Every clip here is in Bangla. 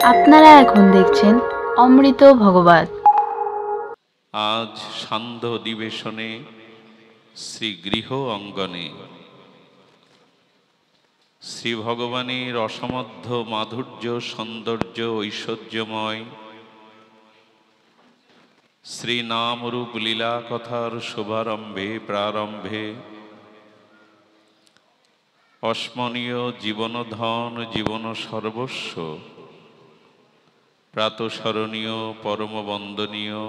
আপনারা এখন দেখছেন অমৃত ভগবত। আজ সান্ধ্য অধিবেশনে শ্রী গৃহ অঙ্গনে শ্রী ভগবানের অসমধ্য মাধুর্য সৌন্দর্য ঐশ্বর্যময় শ্রী নামরূপ লীলা কথার শুভারম্ভে প্রারম্ভে অস্মরণীয় জীবনধন জীবন সর্বস্ব প্রাতঃস্মরণীয় পরম বন্দনীয়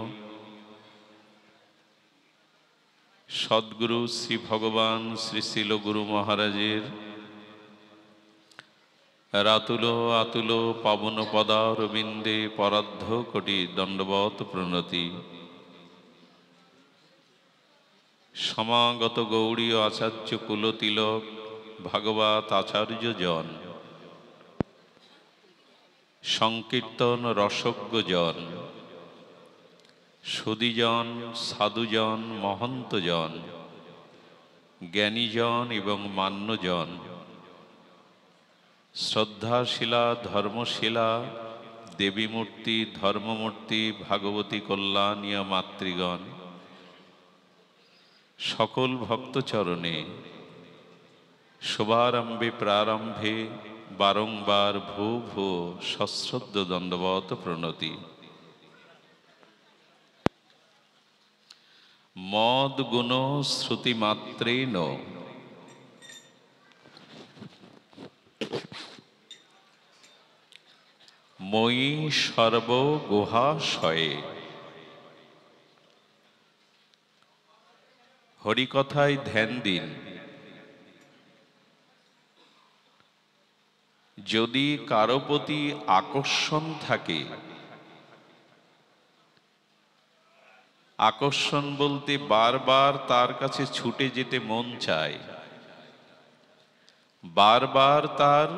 সদ্গুরু শ্রী ভগবান শ্রী শিল গুরু মহারাজের রাতুল আতুল পাবন পদারবিন্দে পরার্ধ কোটি দণ্ডবত প্রণতি। সমাগত গৌড়ীয় আচার্য কুলতিলক ভাগবত আচার্যজন, সংকীর্তন রসজ্ঞজন, সুদীজন, সাধুজন, মহন্তজন, জ্ঞানীজন এবং মান্যজন, শ্রদ্ধাশীলা ধর্মশীলা দেবীমূর্তি ধর্মমূর্তি ভাগবতী কল্যাণীয় মাতৃগণ, সকল ভক্তচরণে শুভারম্ভে প্রারম্ভে বারংবার ভূ ভূ সশ্রদ্ধ দণ্ডবত প্রণতি। মদ গুণ শ্রুতিমাত্রেণ মই সর্বগুহাশয়ে। হরিকথায় ধ্যান দিন। যদি কারো প্রতি আকর্ষণ থাকে, আকর্ষণ বলতে বারবার তার কাছে ছুটে যেতে মন চায়, বারবার তার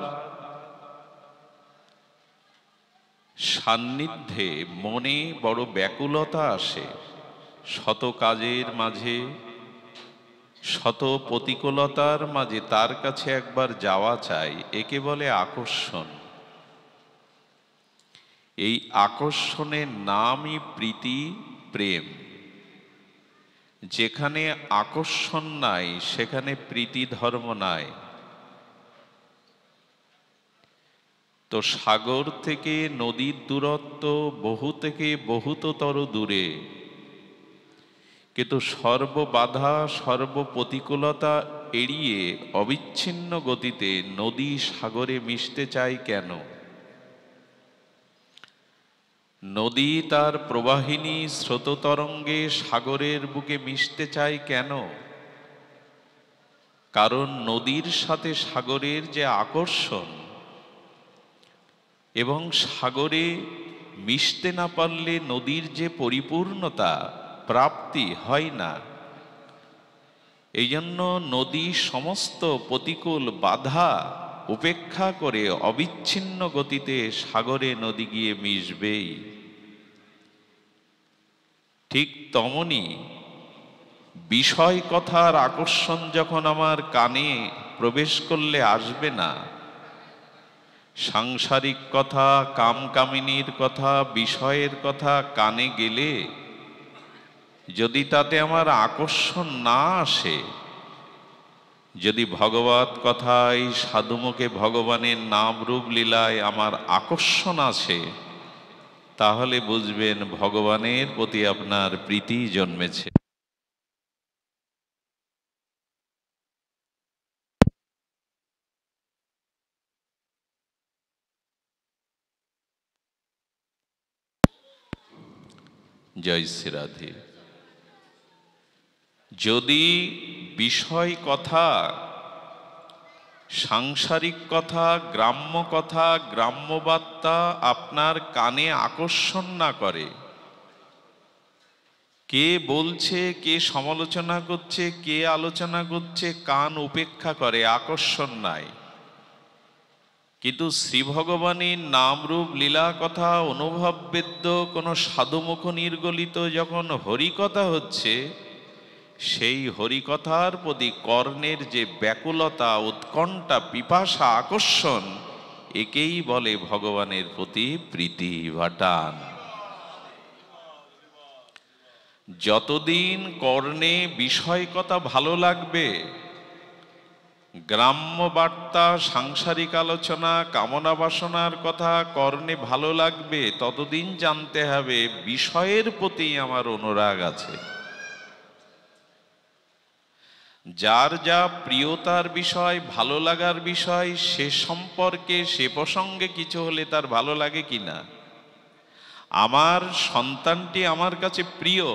সান্নিধ্যে মনে বড় ব্যাকুলতা আসে, শত কাজের মাঝে শত প্রতিকূলতার মাঝে তার কাছে একবার যাওয়া চাই, একে বলে আকর্ষণ। এই আকর্ষণের নামই প্রীতি প্রেম। যেখানে আকর্ষণ নাই সেখানে প্রীতি ধর্ম নাই। তো সাগর থেকে নদীর দূরত্ব বহু থেকে বহুতর দূরে, কিন্তু সর্ববাধা সর্বপ্রতিকূলতা এড়িয়ে অবিচ্ছিন্ন গতিতে নদী সাগরে মিশতে চায় কেন? নদী তার প্রবাহিনী স্রোততরঙ্গে সাগরের বুকে মিশতে চায় কেন? কারণ নদীর সাথে সাগরের যে আকর্ষণ, এবং সাগরে মিশতে না পারলে নদীর যে পরিপূর্ণতা প্রাপ্তি হয় না। এই জন্য নদী সমস্ত প্রতিকূল বাধা উপেক্ষা করে অবিচ্ছিন্ন গতিতে সাগরে নদী গিয়ে মিশবেই। ঠিক তেমনি বিষয় কথার আকর্ষণ যখন আমার কানে প্রবেশ করলে আসবে না, সাংসারিক কথা কামকামিনীর কথা বিষয়ের কথা কানে গেলে যদি তাতে আমার আকর্ষণ না আসে, যদি ভগবত কথায় সাধুমুখে ভগবানের নাম রূপ লীলায় আমার আকর্ষণ আসে, তাহলে বুঝবেন ভগবানের প্রতি আপনার প্রীতি জন্মেছে। জয় শ্রী রাধে। যদি বিষয় কথা সাংসারিক কথা গ্রাম্য বার্তা আপনার কানে আকর্ষণ না করে, কে বলছে কে সমালোচনা করছে কে আলোচনা করছে কান উপেক্ষা করে, আকর্ষণ নাই। কিন্তু শ্রী ভগবানের নামরূপ লীলা কথা অনুভব বেদ্য কোনো সাধুমুখ নির্গলিত যখন হরিকথা হচ্ছে, সেই হরিকথার প্রতি কর্ণের যে ব্যাকুলতা উৎকণ্ঠা পিপাসা আকর্ষণ, একেই বলে ভগবানের প্রতি প্রীতি বা টান। যতদিন কর্ণে বিষয় কথা ভালো লাগবে, গ্রাম্য বার্তা, সাংসারিক আলোচনা, কামনা বাসনার কথা কর্ণে ভালো লাগবে, ততদিন জানতে হবে বিষয়ের প্রতি আমার অনুরাগ আছে। যার যা প্রিয়তার বিষয়, ভালো লাগার বিষয়, সে সম্পর্কে, সে প্রসঙ্গে কিছু হলে তার ভালো লাগে কিনা। আমার সন্তানটি আমার কাছে প্রিয়,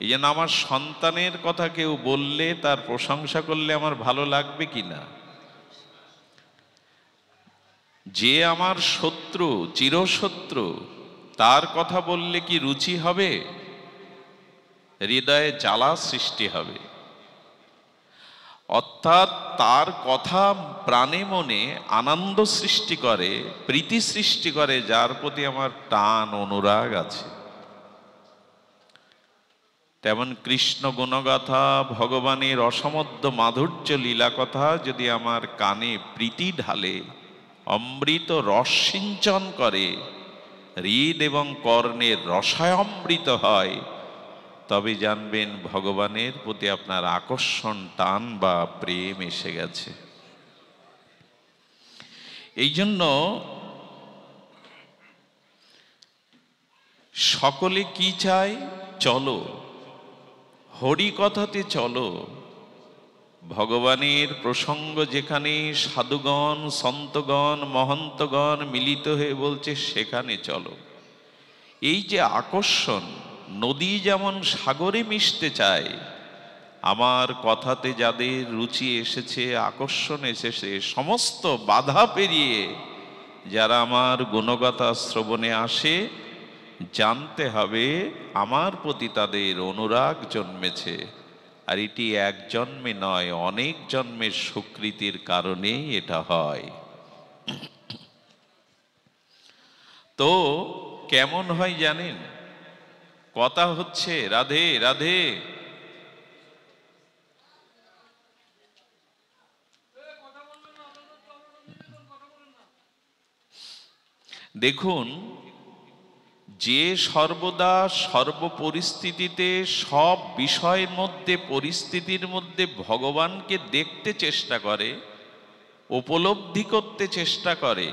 এই জন্য আমার সন্তানের কথা কেউ বললে, তার প্রশংসা করলে আমার ভালো লাগবে কিনা। যে আমার শত্রু, চিরশত্রু, তার কথা বললে কি রুচি হবে? হৃদয়ে জ্বালা সৃষ্টি হবে। অর্থাৎ তার কথা প্রাণে মনে আনন্দ সৃষ্টি করে, প্রীতি সৃষ্টি করে, যার প্রতি আমার টান অনুরাগ আছে। তেমন কৃষ্ণ গুণগাথা, ভগবানের অসমধ্য মাধুর্য লীলা কথা যদি আমার কানে প্রীতি ঢালে, অমৃত রস সিঞ্চন করে, হৃদ এবং কর্ণের রসায়মৃত হয়, তবে জানবেন ভগবানের প্রতি আপনার আকর্ষণ, টান বা প্রেম এসে গেছে। এই জন্য সকলে কি চায়? চলো হরি কথাতে চলো। ভগবানের প্রসঙ্গ যেখানে সাধুগণ, সন্তগণ, মহন্তগণ মিলিত হয়ে বলছে, সেখানে চলো। এই যে আকর্ষণ, নদী যেমন সাগরে মিশতে চায়, আমার কথাতে যাদের রুচি এসেছে, আকর্ষণ এসেছে, সমস্ত বাধা পেরিয়ে যারা আমার গুণগাথা শ্রবণে আসে, জানতে হবে আমার প্রতি তাদের অনুরাগ জন্মেছে। আর এটি এক জন্মে নয়, অনেক জন্মের স্বীকৃতির কারণেই এটা হয়। তো কেমন হয় জানেন? কথা হচ্ছে রাধে রাধে, দেখুন, যে সর্বদা সর্ব পরিস্থিতিতে, সব বিষয়ের মধ্যে, পরিস্থিতির মধ্যে ভগবানকে দেখতে চেষ্টা করে, উপলব্ধি করতে চেষ্টা করে,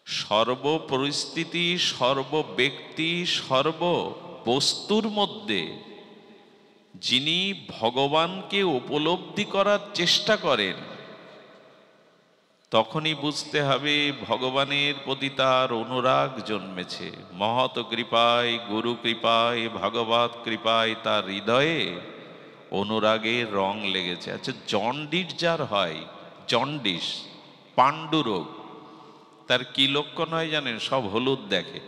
সর্ব পরিস্থিতি, সর্ব ব্যক্তি, সর্ব বস্তুর মধ্যে যিনি ভগবানকে উপলব্ধি করার চেষ্টা করেন, তখনই বুঝতে হবে ভগবানের প্রতি তার অনুরাগ জন্মেছে। মহৎ কৃপায়, গুরু কৃপায়, ভগবত কৃপায় তার হৃদয়ে অনুরাগের রং লেগেছে। আচ্ছা, জন্ডিস যার হয়, জন্ডিস, পাণ্ডুরোগ, তার কি লক্ষণ হয় জানেন? সব হলুদ দেখে।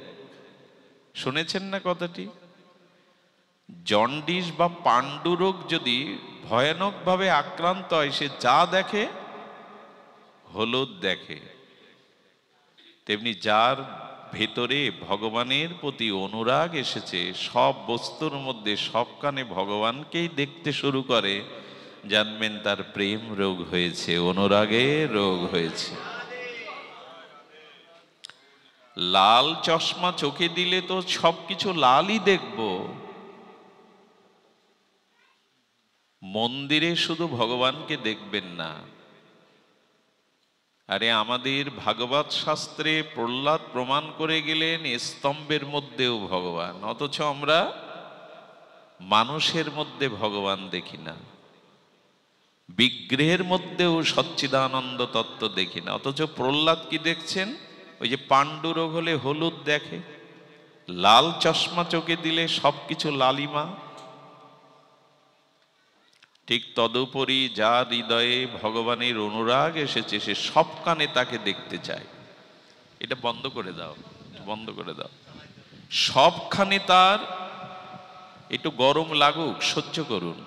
শুনেছেন না কথাটি? জন্ডিস বা পাণ্ডুরোগ যদি ভয়ানকভাবে আক্রান্ত হয়, সে যা দেখে হলুদ দেখে। তেমনি যার ভেতরে ভগবানের প্রতি অনুরাগ এসেছে, সব বস্তুর মধ্যে সবখানে ভগবানকেই দেখতে শুরু করে, জানবেন তার প্রেম রোগ হয়েছে, অনুরাগের রোগ হয়েছে। লাল চশমা চোখে দিলে তো সবকিছু লালই দেখব, মন্দিরে শুধু ভগবানকে দেখবেন না। আরে আমাদের ভাগবত শাস্ত্রে প্রহ্লাদ প্রমাণ করে গেলেন স্তম্ভের মধ্যেও ভগবান, অথচ আমরা মানুষের মধ্যে ভগবান দেখি না, বিগ্রহের মধ্যেও সচ্চিদানন্দ তত্ত্ব দেখি না। অথচ প্রহ্লাদ কি দেখছেন? ওই যে পাণ্ডুরোগ হলে হলুদ দেখে, লাল চশমা চোখে দিলে সবকিছু লালিমা। ঠিক তদুপরি যার হৃদয়ে ভগবানের অনুরাগ এসেছে, সে সবখানে তাকে দেখতে চায়। এটা বন্ধ করে দাও, বন্ধ করে দাও। সবখানে তার, একটু গরম লাগুক সহ্য করুন।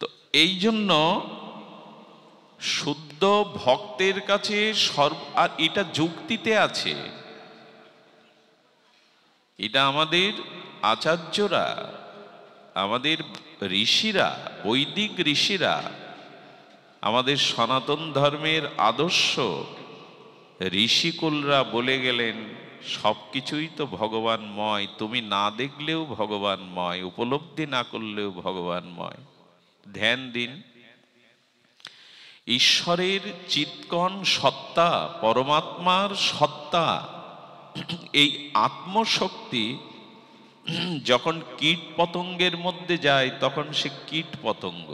তো এই জন্য শুদ্ধ ভক্তের কাছে আর এটা যুক্তিতে আছে, এটা আমাদের আচার্যরা, আমাদের ঋষিরা, বৈদিক ঋষিরা আমাদের সনাতন ধর্মের আদর্শ ঋষিকুলরা বলে গেলেন সব কিছুই তো ভগবানময়, তুমি না দেখলেও ভগবানময়, উপলব্ধি না করলেও ভগবানময়। ধ্যান দিন, ঈশ্বরের চিৎকণ সত্তা, পরমাত্মার সত্তা, এই আত্মশক্তি যখন কীট পতঙ্গের মধ্যে যায় তখন সে কীট পতঙ্গ।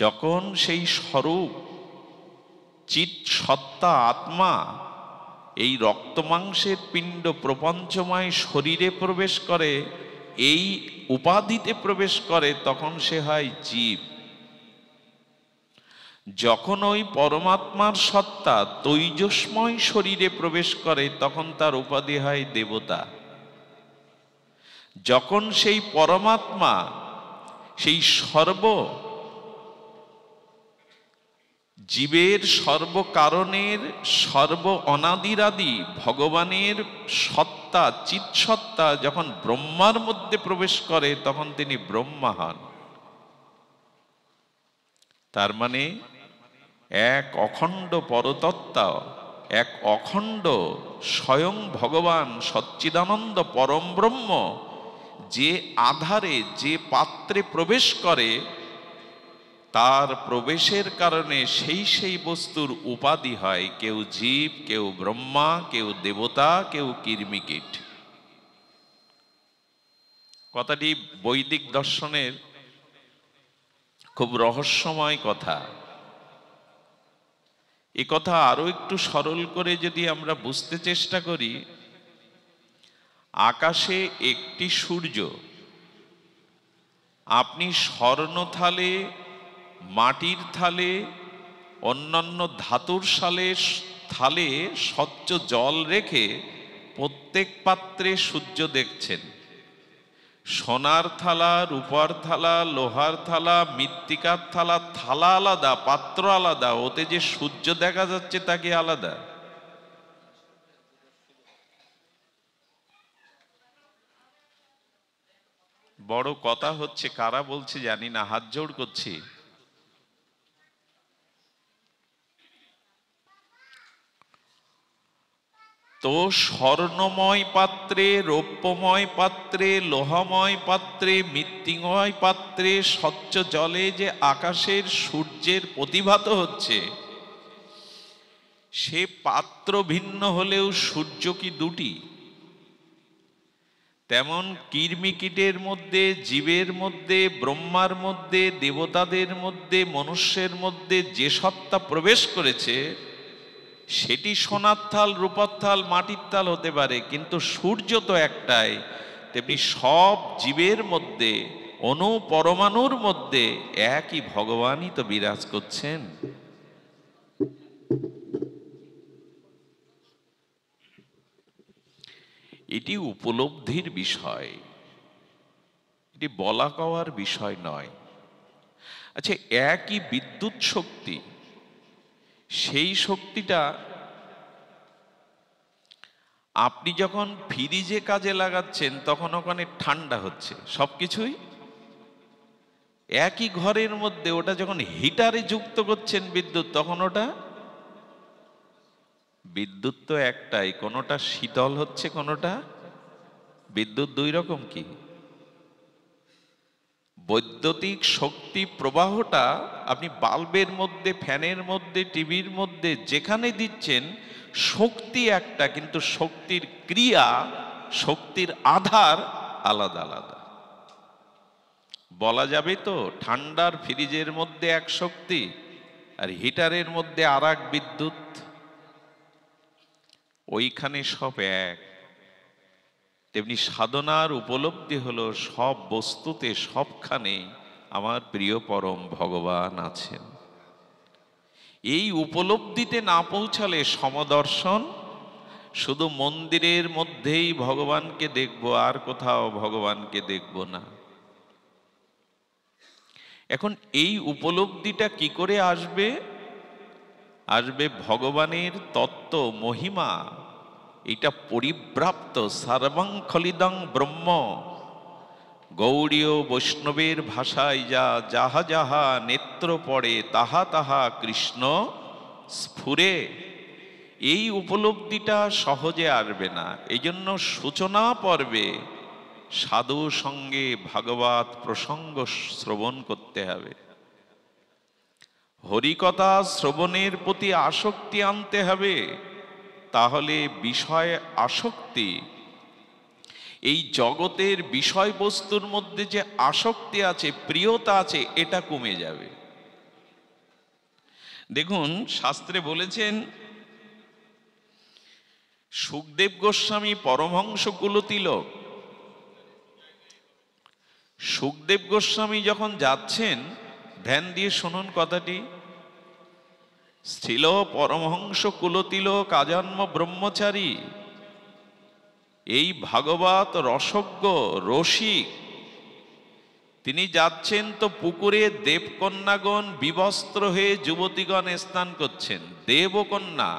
যখন সেই স্বরূপ চিৎ সত্তা আত্মা এই রক্তমাংসের পিণ্ড প্রপঞ্চময় শরীরে প্রবেশ করে, এই উপাধিতে প্রবেশ করে, তখন সে হয় জীব। যখন ওই পরমাত্মার সত্তা তৈজসময় শরীরে প্রবেশ করে তখন তার উপাধি হয় দেবতা। যখন সেই পরমাত্মা সেই জীবের সর্বকারণের সর্ব অনাদিরাদি ভগবানের সত্তা চিৎসত্তা যখন ব্রহ্মার মধ্যে প্রবেশ করে তখন তিনি ব্রহ্মা হন। তার মানে এক অখণ্ড পরতত্ত্বা, এক অখণ্ড স্বয়ং ভগবান সচ্চিদানন্দ পরম ব্রহ্ম যে আধারে যে পাত্রে প্রবেশ করে, তার প্রবেশের কারণে সেই সেই বস্তুর উপাধি হয়। কেউ জীব, কেউ ব্রহ্মা, কেউ দেবতা, কেউ কীর্মিকীট। কথাটি বৈদিক দর্শনের খুব রহস্যময় কথা। এ কথা আরো একটু সরল করে যদি আমরা বুঝতে চেষ্টা করি, আকাশে একটি সূর্য, আপনি স্বর্ণ থালে, মাটির থালে, অন্যান্য ধাতুর থালে স্বচ্ছ জল রেখে প্রত্যেক পাত্রে সূর্য দেখছেন। সোনার থালা, রূপার থালা, লোহার থালা, মৃত্তিকার থালা, থালা আলাদা, পাত্র আলাদা, ওতে যে সূর্য দেখা যাচ্ছে তা কি আলাদা? বড় কথা হচ্ছে, কারা বলছে জানি না, হাত জোড় করছি। তো স্বর্ণময় পাত্রে, রৌপ্যময় পাত্রে, লোহময় পাত্রে, মৃত্তিময় পাত্রে স্বচ্ছ জলে যে আকাশের সূর্যের প্রতিভাত হচ্ছে, সে পাত্র ভিন্ন হলেও সূর্য কি দুটি? তেমন কীর্মিকীটের মধ্যে, জীবের মধ্যে, ব্রহ্মার মধ্যে, দেবতাদের মধ্যে, মনুষ্যের মধ্যে যে সত্তা প্রবেশ করেছে সেটি সোনার থাল, রূপার থাল, মাটির থাল হতে পারে, কিন্তু সূর্য তো একটাই। তেমনি সব জীবের মধ্যে, অণু পরমাণুর মধ্যে একই ভগবানই তো বিরাজ করছেন। এটি উপলব্ধির বিষয়, এটি বলা কওয়ার বিষয় নয়। আচ্ছা, একই বিদ্যুৎ শক্তি, সেই শক্তিটা আপনি যখন ফ্রিজে কাজে লাগাচ্ছেন তখন ওখানে ঠান্ডা হচ্ছে, সবকিছুই একই ঘরের মধ্যে। ওটা যখন হিটারে যুক্ত করছেন বিদ্যুৎ, তখন ওটা বিদ্যুৎ তো একটাই, কোনোটা শীতল হচ্ছে, কোনোটা বিদ্যুৎ দুই রকম কি? বৈদ্যুতিক শক্তি প্রবাহটা আপনি বাল্বের মধ্যে, ফ্যানের মধ্যে, টিভির মধ্যে যেখানে দিচ্ছেন, শক্তি একটা, কিন্তু শক্তির ক্রিয়া, শক্তির আধার আলাদা আলাদা। বলা যাবে তো ঠান্ডার ফ্রিজের মধ্যে এক শক্তি আর হিটারের মধ্যে আর এক বিদ্যুৎ? ওইখানে সব এক। তেমনি সাধনার উপলব্ধি হলো সব বস্তুতে, সবখানে আমার প্রিয় পরম ভগবান আছেন। এই উপলব্ধিতে না পৌঁছালে সমদর্শন, শুধু মন্দিরের মধ্যেই ভগবানকে দেখব, আর কোথাও ভগবানকে দেখব না। এখন এই উপলব্ধিটা কি করে আসবে? আসবে ভগবানের তত্ত্ব, মহিমা, এটা পরিব্রাপ্ত, সর্বং খলিদং ব্রহ্ম, গৌড়ীয় বৈষ্ণবের ভাষায় যাহা যাহা নেত্র পড়ে তাহা তাহা কৃষ্ণ স্ফুরে। এই উপলব্ধিটা সহজে আসবে না। এই জন্য সূচনা পর্বে সাধু সঙ্গে ভাগবত প্রসঙ্গ শ্রবণ করতে হবে। হরিকথা শ্রবণের প্রতি আসক্তি আনতে হবে। তাহলে বিষয় আসক্তি, এই জগতের বিষয়বস্তুর মধ্যে যে আসক্তি আছে, প্রিয়তা আছে, এটা কমে যাবে। দেখুন, শাস্ত্রে বলেছেন, সুখদেব গোস্বামী পরমহংস কুলতিলক, সুখদেব গোস্বামী যখন যাচ্ছেন, ধ্যান দিয়ে শুনুন কথাটি, ছিল পরমহংস কুলতিলক আজন্ম ব্রহ্মচারী, এই ভাগবত রসজ্ঞ রসিক, তিনি যাচ্ছেন তো পুকুরে দেবকন্যাগণ বিবস্ত্র হয়ে যুবতীগণ স্নান করছেন। দেবকন্যা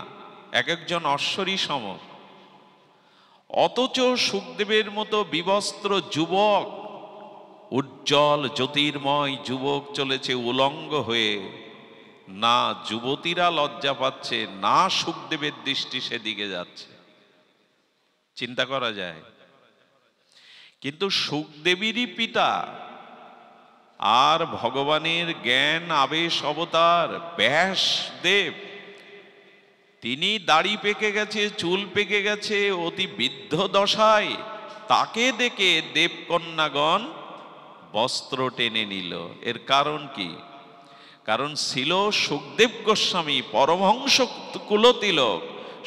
এক একজন অশ্বরী সম, অথচ সুখদেবের মতো বিবস্ত্র যুবক, উজ্জ্বল জ্যোতির্ময় যুবক চলেছে উলঙ্গ হয়ে। না যুবতীরা লজ্জা পাচ্ছে, না সুখদেবের দৃষ্টি সেদিকে যাচ্ছে। চিন্তা করা যায়। কিন্তু সুখদেবেরই পিতা আর ভগবানের জ্ঞান আবেশ অবতার ব্যাসদেব, তিনি দাড়ি পেকে গেছে, চুল পেকে গেছে, অতি বৃদ্ধ দশায়, তাকে দেখে দেবকন্যাগণ বস্ত্র টেনে নিল। এর কারণ কি? কারণ ছিল সুখদেব গোস্বামী পরমহংস কুলতিলক,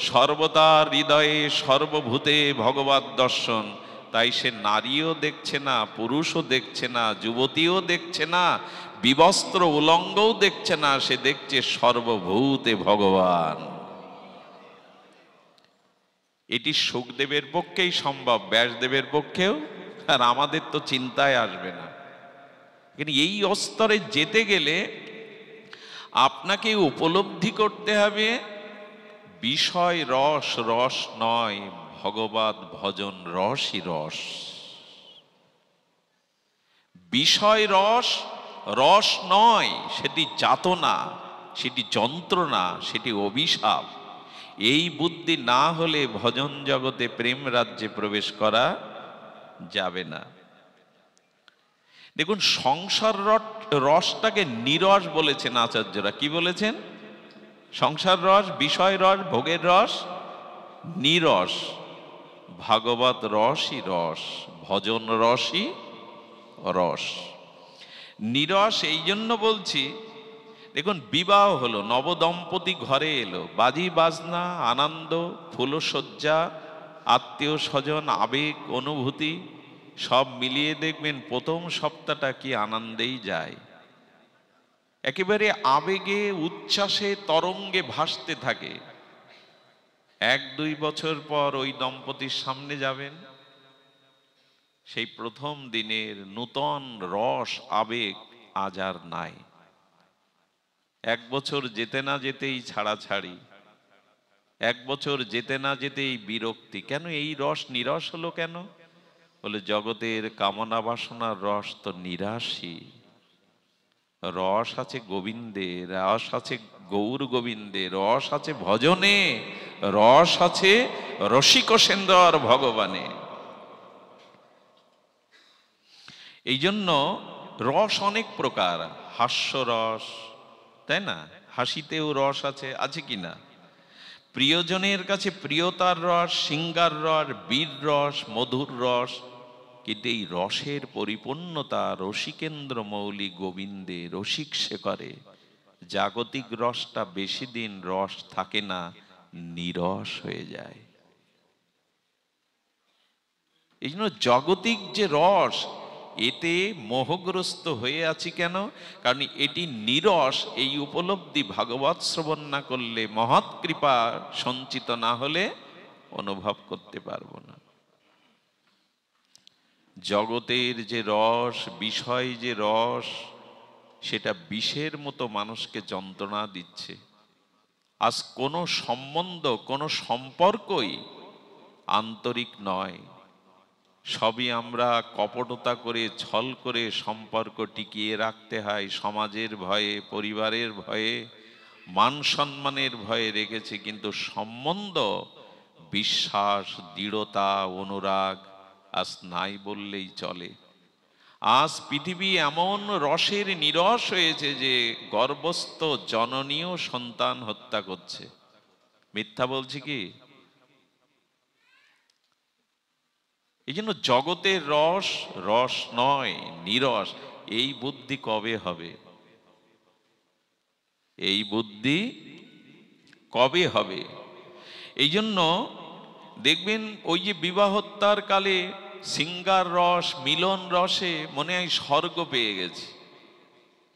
সর্বদা হৃদয়ে সর্বভূতে ভগবত দর্শন। তাই সে নারীও দেখছে না, পুরুষও দেখছে না, যুবতীও দেখছে না, বিবস্ত্র উলঙ্গও দেখছে না, সে দেখছে সর্বভূতে ভগবান। এটি সুখদেবের পক্ষেই সম্ভব, ব্যাসদেবের পক্ষেও আর আমাদের তো চিন্তায় আসবে না। কিন্তু এই স্তরে যেতে গেলে আপনাকে উপলব্ধি করতে হবে, বিষয় রস রস নয়, ভগবত ভজন রসই রস। বিষয় রস রস নয়, সেটি যাতনা, সেটি যন্ত্রণা, সেটি অভিশাপ। এই বুদ্ধি না হলে ভজন জগতে প্রেম রাজ্যে প্রবেশ করা যাবে না। দেখুন, সংসার রসটাকে নিরস বলেছেন আচার্যরা। কি বলেছেন? সংসার রস, বিষয় রস, ভোগের রস নিরস, ভাগবত রসই রস, ভজন রসই রস। নিরস এই জন্য বলছি, দেখুন বিবাহ হলো, নবদম্পতি ঘরে এলো, বাজি বাজনা, আনন্দ, ফুলশয্যা, আত্মীয় স্বজন, আবেগ, অনুভূতি সব মিলিয়ে দেখবেন প্রথম সপ্তাহটা কি আনন্দেই যায়। একেবারে আবেগে উচ্ছ্বাসে তরঙ্গে ভাসতে থাকে। 1-2 বছর পর ওই দম্পতির সামনে যাবেন, সেই প্রথম দিনের নূতন রস আবেগ আজ আর নাই। 1 বছর যেতে না যেতেই ছাড়াছাড়ি, 1 বছর যেতে না যেতেই বিরক্তি। কেন এই রস নিরস হলো কেন? বলে জগতের কামনা বাসনার রস তো নিরাশী। রস আছে গোবিন্দে, রস আছে গৌর গোবিন্দে, রস আছে ভজনে, রস আছে রসিক সেন্দর ভগবানে। এই জন্য রস অনেক প্রকার, হাস্যরস, তাই না? হাসিতেও রস আছে, আছে কি না? প্রিয়জনের কাছে প্রিয়তার রস, সিঙ্গার রস, বীর রস, মধুর রস। কিন্তু এই রসের পরিপূর্ণতা রসিকেন্দ্র মৌলি গোবিন্দে, রসিক শেখরে। জাগতিক রসটা বেশি দিন রস থাকে না, নিরস হয়ে যায়। এই জন্য জাগতিক যে রস, এতে মোহগ্রস্ত হয়ে আছি কেন? কারণ এটি নিরস। এই উপলব্ধি ভাগবত শ্রবণ না করলে, মহৎ কৃপা সঞ্চিত না হলে অনুভব করতে পারবো না। জগতের যে রস, বিষয় যে রস, সেটা বিষের মতো মানুষকে যন্ত্রণা দিচ্ছে। আজ কোনো সম্বন্ধ, কোনো সম্পর্কই আন্তরিক নয়। সবই আমরা কপটতা করে, ছল করে সম্পর্ক টিকিয়ে রাখতে হয়, সমাজের ভয়ে, পরিবারের ভয়ে, মান সম্মানের ভয়ে রেখেছি। কিন্তু সম্বন্ধ, বিশ্বাস, দৃঢ়তা, অনুরাগ আজ নাই বললেই চলে। আজ পৃথিবী এমন রসের নিরস হয়েছে যে গর্ভস্থ জননীয় সন্তান হত্যা করছে। মিথ্যা বলছি কি? এই জন্য জগতের রস রস নয়, নিরস। এই বুদ্ধি কবে হবে? এই বুদ্ধি কবে হবে? এই জন্য দেখবেন ওই যে বিবাহোত্তর কালে সিঙ্গার রস, মিলন রসে মনে হয় স্বর্গ পেয়ে গেছে,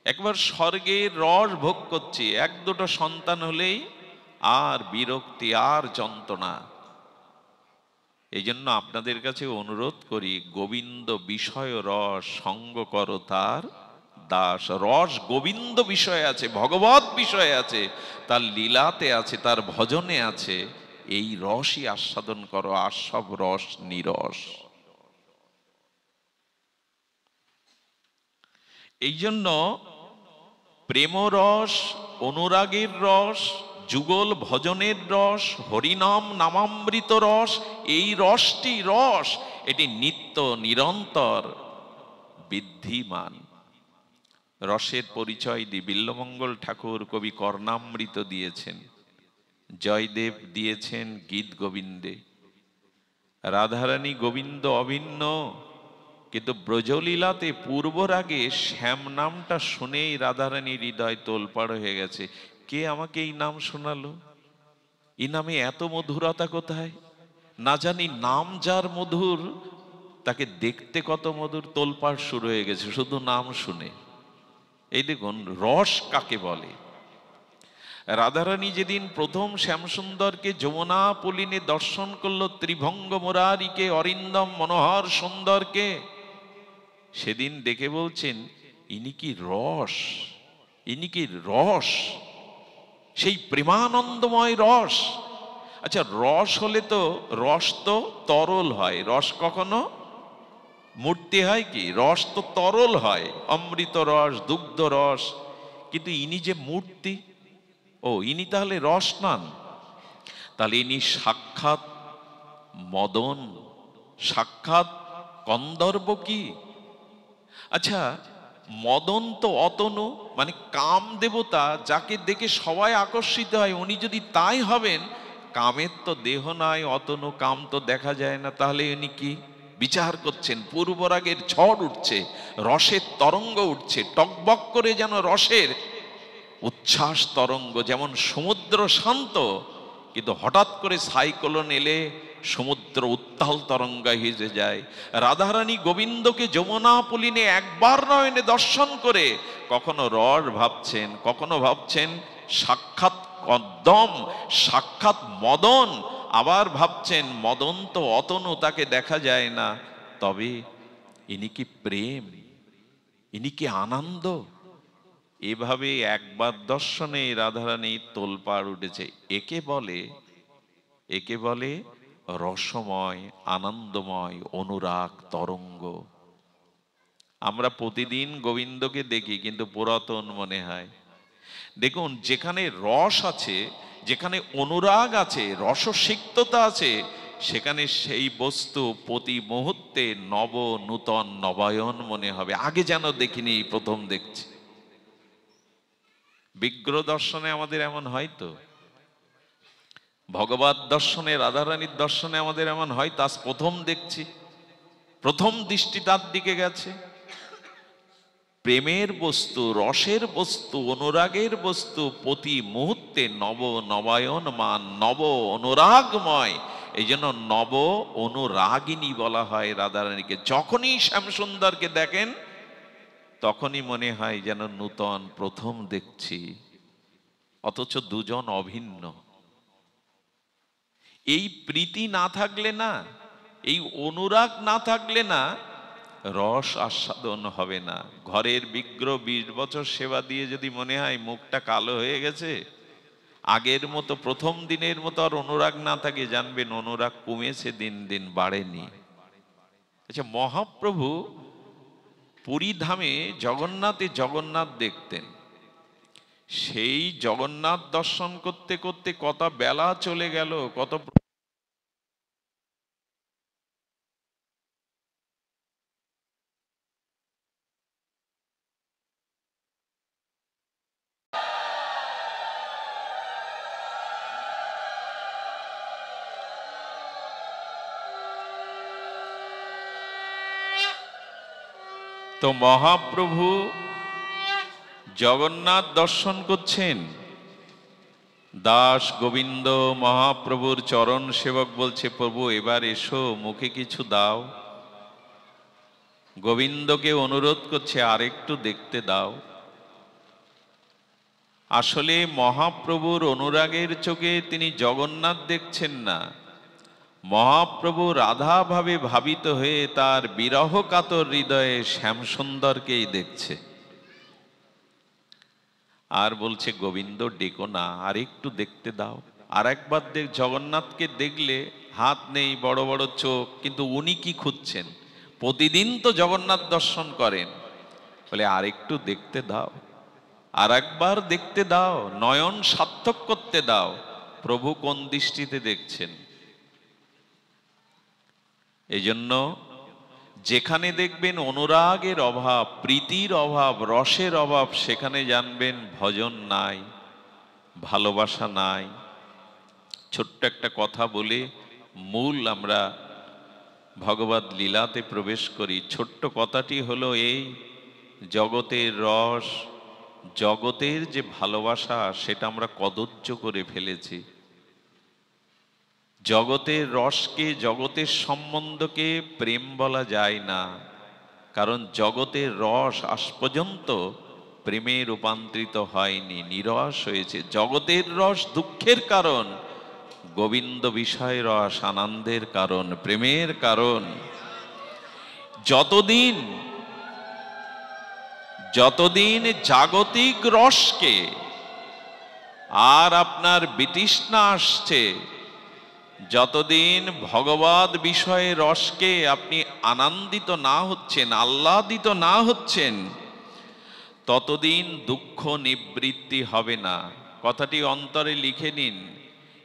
একবার স্বর্গের রস ভোগ করছি। এক দুটো সন্তান হলেই আর বিরক্তি, আর যন্ত্রণা। এই জন্য আপনাদের কাছে অনুরোধ করি, গোবিন্দ বিষয় রস সঙ্গ করো তার দাস। রস গোবিন্দ বিষয়ে আছে, ভগবত বিষয়ে আছে, তার লীলাতে আছে, তার ভজনে আছে। এই রসই আস্বাদন করো, আর সব রস নিরস। এই জন্য প্রেমরস, অনুরাগের রস, যুগল ভজনের রস, হরিনাম নামামৃত রস, এই রসটি রস, এটি নিত্য নিরন্তর বিদ্ধিমান। রসের পরিচয় দিয়ে বিল্বমঙ্গল ঠাকুর কবি কর্ণামৃত দিয়েছেন, জয়দেব দিয়েছেন গীত গোবিন্দে। রাধারানী গোবিন্দ অভিন্ন, কিন্তু ব্রজলীলাতে পূর্বরাগে শ্যাম নামটা শুনেই রাধারানীর হৃদয় তোলপাড় হয়ে গেছে। কে আমাকে এই নাম শোনালো? এই নামে এত মধুরতা কোথায়? না জানি নাম যার মধুর, তাকে দেখতে কত মধুর। তোলপাড় শুরু হয়ে গেছে শুধু নাম শুনে। এই দেখুন রস কাকে বলে। রাধারানী যেদিন প্রথম শ্যামসুন্দরকে যমুনা পুলিনে দর্শন করলো, ত্রিভঙ্গ মুরারিকে, অরিন্দম মনোহর সুন্দরকে, সেদিন দেখে বলছেন ইনি কি রস, ইনি কি রস, সেই প্রেমানন্দময় রস। আচ্ছা, রস হলে তো, রস তো তরল হয়, রস কখনো মূর্তি হয় কি? রস তো তরল হয়, অমৃত রস, দুগ্ধ রস। কিন্তু ইনি যে মূর্তি, ও ইনি তাহলে রস নন? তাহলে ইনি সাক্ষাৎ মদন, সাক্ষাৎ কন্দর্প কি? আচ্ছা, মদন তো অতনু, মানে কাম দেবতা, যাকে দেখে সবাই আকর্ষিত হয়, উনি যদি তাই হবেন, কামের তো দেহ নাই, অতনু, কাম তো দেখা যায় না, তাহলে উনি কি? বিচার করছেন, পূর্বরাগের ঝড় উঠছে, রসের তরঙ্গ উঠছে, টকবক করে যেন রসের উচ্ছ্বাস তরঙ্গ। যেমন সমুদ্র শান্ত, কিন্তু হঠাৎ করে সাইক্লোন এলে সমুদ্র উত্তাল তরঙ্গায় হেজে যায়। রাধারানী গোবিন্দকে যমুনা পুলিনে একবার নয়নে দর্শন করে কখনো রস ভাবছেন, কখনো ভাবছেন সাক্ষাৎ কদ্দম, সাক্ষাৎ মদন, আবার ভাবছেন মদন তো অতনু, তাকে দেখা যায় না, তবে ইনি কি প্রেম, ইনি কি আনন্দ? এভাবে একবার দর্শনে রাধারানী তোলপাড় উঠেছে। একে বলে রসময়, আনন্দময় অনুরাগ তরঙ্গ। আমরা প্রতিদিন গোবিন্দকে দেখি, কিন্তু পুরাতন মনে হয়। দেখুন, যেখানে রস আছে, যেখানে অনুরাগ আছে, রসসিক্ততা আছে, সেখানে সেই বস্তু প্রতি মুহূর্তে নব নূতন নবায়ন মনে হবে। আগে যেন দেখিনি, প্রথম দেখছি। বিগ্রহ দর্শনে আমাদের এমন হয় তো, ভগবত দর্শনে, রাধারানীর দর্শনে আমাদের এমন হয়, তা প্রথম দেখছি, প্রথম দৃষ্টি তার দিকে গেছে। প্রেমের বস্তু, রসের বস্তু, অনুরাগের বস্তু প্রতি মুহূর্তে নব নবায়ন মান, নব অনুরাগময়। এই জন্য নব অনুরাগিনী বলা হয় রাধারানীকে। যখনই শ্যামসুন্দরকে দেখেন, তখনই মনে হয় যেন নূতন, প্রথম দেখছি, অথচ দুজন অভিন্ন। এই প্রীতি না থাকলে না, এই অনুরাগ না থাকলে না, রস আস্বাদন হবে না। ঘরের বিগ্রহ 20 বছর সেবা দিয়ে যদি মনে হয় মুখটা কালো হয়ে গেছে, আগের মতো প্রথম দিনের মতো আর অনুরাগ না থাকে, জানবেন অনুরাগ কমেছে, দিন দিন বাড়েনি। আচ্ছা, মহাপ্রভু পুরী ধামে জগন্নাথ দেখতেন। সেই জগন্নাথ দর্শন করতে করতে কত বেলা চলে গেল, কত তো মহাপ্রভু জগন্নাথ দর্শন করছেন। দাস গোবিন্দ মহাপ্রভুর চরণ সেবক বলছে, প্রভু এবার এসো, মুখে কিছু দাও। গোবিন্দকে অনুরোধ করছে, আরেকটু দেখতে দাও। আসলে মহাপ্রভুর অনুরাগের চোখে তিনি জগন্নাথ দেখছেন না, মহাপ্রভু রাধা ভাবে ভাবিত হয়ে তার বিরহ কাতর হৃদয়ে শ্যামসুন্দরকেই দেখছে। আর বলছে, গোবিন্দ ডেকো না, আর একটু দেখতে দাও। আর একবার জগন্নাথকে দেখলে হাত নেই, বড় বড় চোখ, কিন্তু উনি কি খুঁজছেন? প্রতিদিন তো জগন্নাথ দর্শন করেন, বলে আর একটু দেখতে দাও, আর একবার দেখতে দাও, নয়ন সার্থক করতে দাও। প্রভু কোন দৃষ্টিতে দেখছেন? এই জন্য যেখানে দেখবেন অনুরাগের অভাব, প্রীতির অভাব, রসের অভাব, সেখানে জানবেন ভজন নাই, ভালোবাসা নাই। ছোট্ট একটা কথা বলে মূল আমরা ভগবদ লীলাতে প্রবেশ করি। ছোট্ট কথাটি হলো এই, জগতের রস, জগতের যে ভালোবাসা, সেটা আমরা কদর্য করে ফেলেছি। জগতের রসকে, জগতের সম্বন্ধকে প্রেম বলা যায় না, কারণ জগতের রস আজ পর্যন্ত প্রেমে রূপান্তরিত হয়নি, নিরস হয়েছে। জগতের রস দুঃখের কারণ, গোবিন্দ বিষয় রস আনন্দের কারণ, প্রেমের কারণ। যতদিন জাগতিক রসকে আর আপনার বিতৃষ্ণা আসছে, যতদিন ভগবদ বিষয়ে রসকে আপনি আনন্দিত না হচ্ছেন, আহ্লাদিত না হচ্ছেন, ততদিন দুঃখ নিবৃত্তি হবে না। কথাটি অন্তরে লিখে নিন।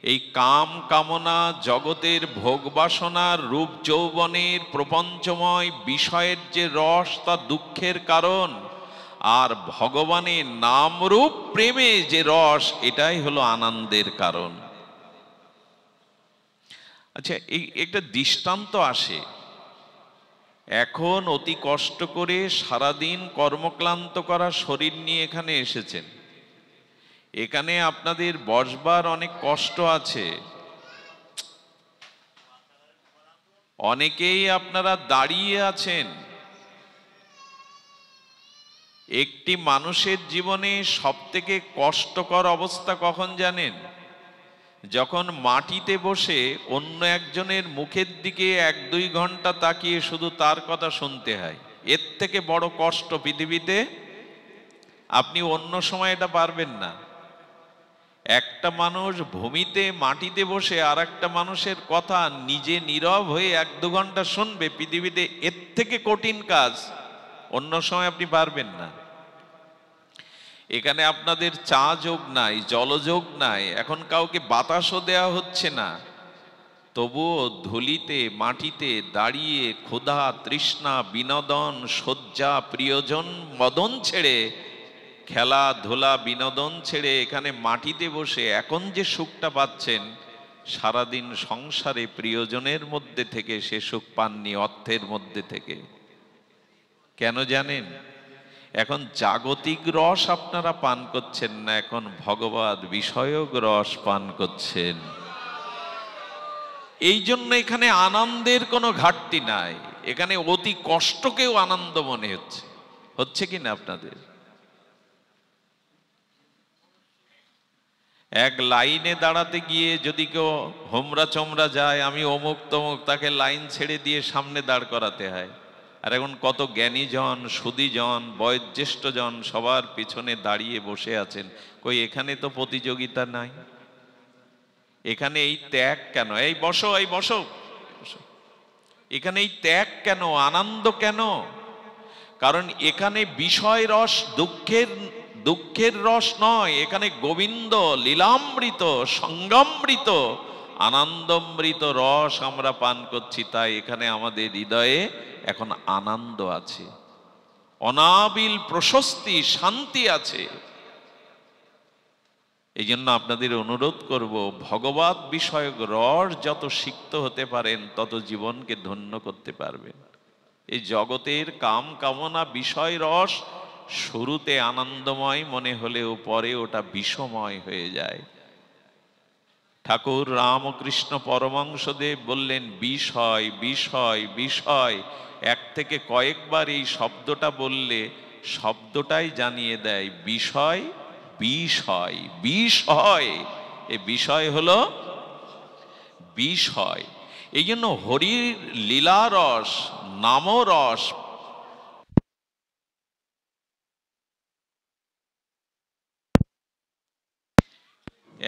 এই কাম কামনা, জগতের ভোগ বাসনার, রূপ যৌবনের, প্রপঞ্চময় বিষয়ের যে রস, তা দুঃখের কারণ। আর ভগবানের নাম রূপ প্রেমে যে রস, এটাই হলো আনন্দের কারণ। আচ্ছা, এই একটা দৃষ্টান্ত আসে। এখন অতি কষ্ট করে সারাদিন কর্মক্লান্ত করা শরীর নিয়ে এখানে এসেছেন। এখানে আপনাদের বসবার অনেক কষ্ট আছে। অনেকেই আপনারা দাঁড়িয়ে আছেন। একটি মানুষের জীবনে সবথেকে কষ্টকর অবস্থা কখন জানেন? যখন মাটিতে বসে অন্য একজনের মুখের দিকে 1-2 ঘন্টা তাকিয়ে শুধু তার কথা শুনতে হয়। এর থেকে বড় কষ্ট পৃথিবীতে আপনি অন্য সময় এটা পারবেন না। একটা মানুষ ভূমিতে মাটিতে বসে আর একটা মানুষের কথা নিজে নীরব হয়ে 1-2 ঘন্টা শুনবে, পৃথিবীতে এর থেকে কঠিন কাজ অন্য সময় আপনি পারবেন না। এখানে আপনাদের চা যোগ নাই, জলযোগ নাই, এখন কাউকে বাতাসও দেওয়া হচ্ছে না, তবুও ধুলিতে মাটিতে দাঁড়িয়ে ক্ষুধা, তৃষ্ণা, বিনোদন, শয্যা, প্রিয়জন, মদন ছেড়ে, খেলাধুলা, বিনোদন ছেড়ে এখানে মাটিতে বসে এখন যে সুখটা পাচ্ছেন, সারাদিন সংসারে প্রিয়জনের মধ্যে থেকে সে সুখ পাননি, অর্থের মধ্যে থেকে। কেন জানেন? এখন জাগতিক রস আপনারা পান করছেন না, এখন ভগবদ বিষয়ক রস পান করছেন। এই জন্য এখানে আনন্দের কোনো ঘাটতি নাই। এখানে অতি কষ্টকেও আনন্দ মনে হচ্ছে কি না আপনাদের? এক লাইনে দাঁড়াতে গিয়ে যদি কেউ হোমরা চমরা যায়, আমি অমুক তমুক, তাকে লাইন ছেড়ে দিয়ে সামনে দাঁড় করাতে হয়। আর এখন কত জ্ঞানীজন, সুধীজন, বয়োজ্যেষ্ঠজন সবার পিছনে দাঁড়িয়ে বসে আছেন। কই, এখানে তো প্রতিযোগিতা নাই। এখানে এই ত্যাগ কেন? এই বসো, এই বসো। এখানে এই ত্যাগ কেন, আনন্দ কেন? কারণ এখানে বিষয় রস দুঃখের রস নয়, এখানে গোবিন্দ লীলামৃত সঙ্গামৃত আনন্দমৃত রস আমরা পান করছি। তাই এখানে আমাদের হৃদয়ে এখন আনন্দ আছে, অনাবিল প্রশস্তি, শান্তি আছে। এই জন্য আপনাদের অনুরোধ করব, ভগবত বিষয়ক রস যত সিক্ত হতে পারেন তত জীবনকে ধন্য করতে পারবেন। এই জগতের কাম কামনা বিষয় রস শুরুতে আনন্দময় মনে হলেও পরে ওটা বিষময় হয়ে যায়। ঠাকুর রামকৃষ্ণ পরমহংসদেব বললেন বিষয় বিষয় বিষয়। এক থেকে কয়েকবার এই শব্দটা বললে শব্দটাই জানিয়ে দেয় বিষয় বিষয় বিষয়। এ বিষয় হলো বিষয়। এই জন্য হরির লীলারস, নামরস,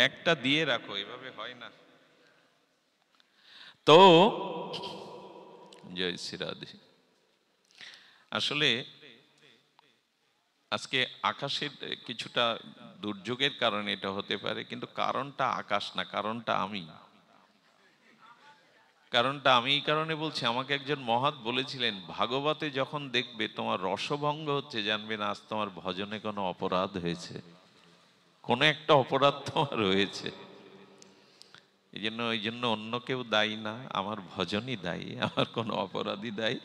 একটা দিয়ে রাখো, এভাবে হয় না তো। জয় শ্রী রাধে। আসলে আজকে আকাশের কিছুটা দুর্যোগের কারণে এটা হতে পারে, কিন্তু কারণটা আকাশ না, কারণটা আমি। কারণটা আমি এই কারণে বলছি, আমাকে একজন মহাৎ বলেছিলেন, ভাগবতে যখন দেখবে তোমার রসভঙ্গ হচ্ছে, জানবে না আজ তোমার ভজনে কোনো অপরাধ হয়েছে, কোনো একটা অপরাধ তোমার হয়েছে। এই জন্য অন্য কেউ দায়ী না, আমার ভজনই দায়ী, আমার কোনো অপরাধী দায়ী,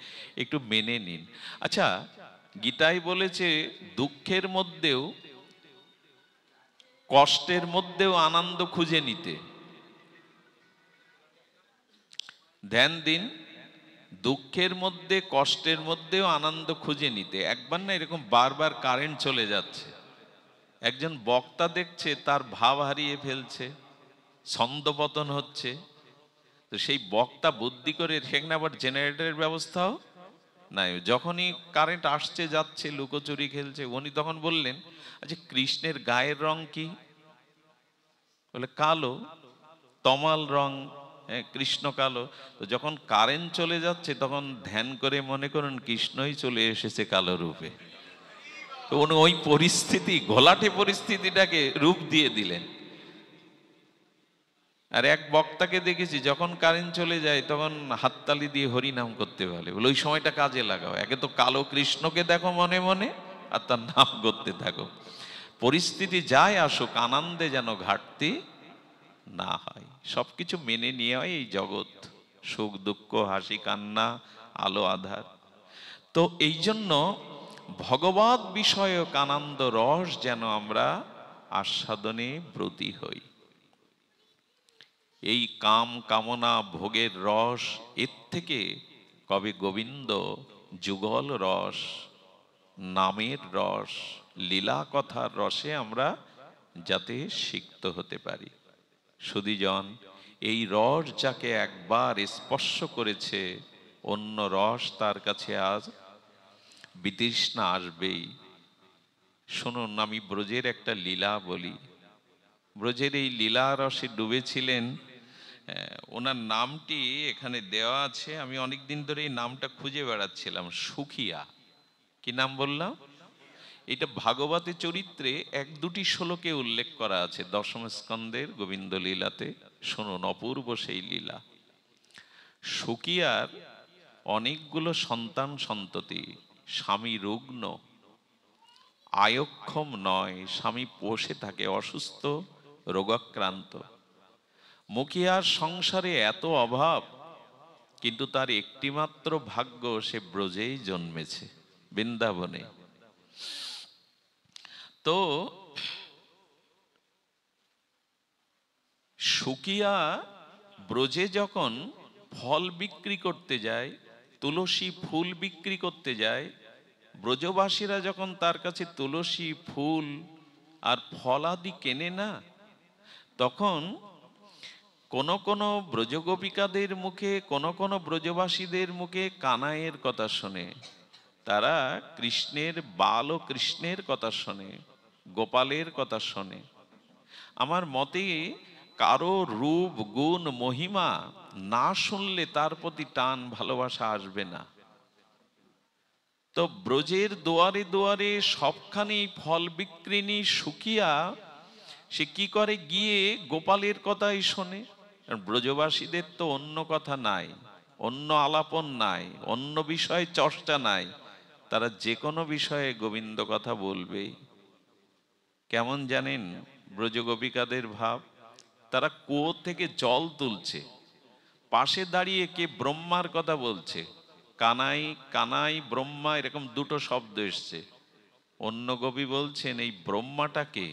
একটু মেনে নিন। আচ্ছা, গীতায় বলেছে দুঃখের মধ্যেও, কষ্টের মধ্যেও আনন্দ খুঁজে নিতে। ধ্যান দিন, দুঃখের মধ্যে কষ্টের মধ্যেও আনন্দ খুঁজে নিতে। একবার না এরকম বারবার কারেন্ট চলে যাচ্ছে, একজন বক্তা দেখছে তার ভাব হারিয়ে ফেলছে, ছন্দপতন হচ্ছে, তো সেই বক্তা বুদ্ধি করে সেখানে আবার জেনারেটরের ব্যবস্থাও নাই। যখনই কারেন্ট আসছে যাচ্ছে লুকোচুরি খেলছে। উনি তখন বললেন, আচ্ছা কৃষ্ণের গায়ের রং কি? বলে কালো, তমাল রং, কৃষ্ণ কালো। তো যখন কারেন্ট চলে যাচ্ছে তখন ধ্যান করে মনে করুন কৃষ্ণই চলে এসেছে কালো রূপে। তো উনি ওই পরিস্থিতি, ঘোলাটে পরিস্থিতিটাকে রূপ দিয়ে দিলেন। আর এক বক্তাকে দেখেছি যখন কারেন্ট চলে যায় তখন হাততালি দিয়ে হরিনাম করতে বলে, বলে ওই সময়টা কাজে লাগাও, একে তো কালো কৃষ্ণকে দেখো মনে মনে আর তার নাম করতে থাকো। পরিস্থিতি যাই আসুক, আনন্দে যেন ঘাটতি না হয়। সবকিছু মেনে নিয়ে হয় এই জগৎ, সুখ দুঃখ, হাসি কান্না, আলো আধার। তো এই জন্য ভগবত বিষয়ক আনন্দ রস যেন আমরা আস্বাদনে ব্রতী হই। এই কাম কামনা ভোগের রস, এর থেকে কবে গোবিন্দ যুগল রস, নামের রস, লীলা কথার রসে আমরা যাতে সিক্ত হতে পারি। সুধীজন, এই রস যাকে একবার স্পর্শ করেছে অন্য রস তার কাছে আজ বিতৃষ্ণা আসবেই। শুনুন, আমি ব্রজের একটা লীলা বলি। ব্রজের এই লীলা রসে ডুবেছিলেন, ওনার নামটি এখানে দেওয়া আছে, আমি অনেকদিন ধরে এই নামটা খুঁজে বেড়াচ্ছিলাম, সুখিয়া। কি নাম বললাম? এটা ভাগবতে চরিত্রে এক দুটি শ্লোকে উল্লেখ করা আছে, দশম স্কন্দের গোবিন্দ লীলাতে। শুনুন, অপূর্ব সেই লীলা। সুকিয়ার অনেকগুলো সন্তান সন্ততি, স্বামী রুগ্ন, আয়ক্ষম নয়, স্বামী পোষে থাকে, অসুস্থ, রোগাক্রান্ত। মুখিয়ার সংসারে এত অভাব, কিন্তু তার একটিমাত্র ভাগ্য, সে ব্রজেই জন্মেছে, বৃন্দাবনে। তো সুকিয়া ব্রজে যখন ফল বিক্রি করতে যায়, তুলসী ফুল বিক্রি করতে যায়, ব্রজবাসীরা যখন তার কাছে তুলসী ফুল আর ফলাদি কেনে না, তখন কোন কোন ব্রজগোপিকাদের মুখে, কোন কোন ব্রজবাসীদের মুখে কানাইয়ের কথা শোনে। তারা কৃষ্ণের বাল ও কৃষ্ণের কথা শোনে, গোপালের কথা শোনে। আমার মতে কারো রূপ গুণ মহিমা না শুনলে তার প্রতি টান ভালোবাসা আসবে না। তো ব্রজের দুয়ারে দুয়ারে সবখানি ফল বিক্রিনী শুকিয়া সে কি করে, গিয়ে গোপালের কথাই শোনে। কারণ ব্রজবাসীদের তো অন্য কথা নাই, অন্য আলাপন নাই, অন্য বিষয়ে চর্চা নাই, তারা যে কোনো বিষয়ে গোবিন্দ কথা বলবে। কেমন জানেন ব্রজগোপিকাদের ভাব? তারা কুয়ো থেকে জল তুলছে, পাশে দাঁড়িয়ে কে ব্রহ্মার কথা বলছে, কানাই কানাই ব্রহ্মা, এরকম দুটো শব্দ এসছে। অন্য গোপী বলছেন এই ব্রহ্মাটাকে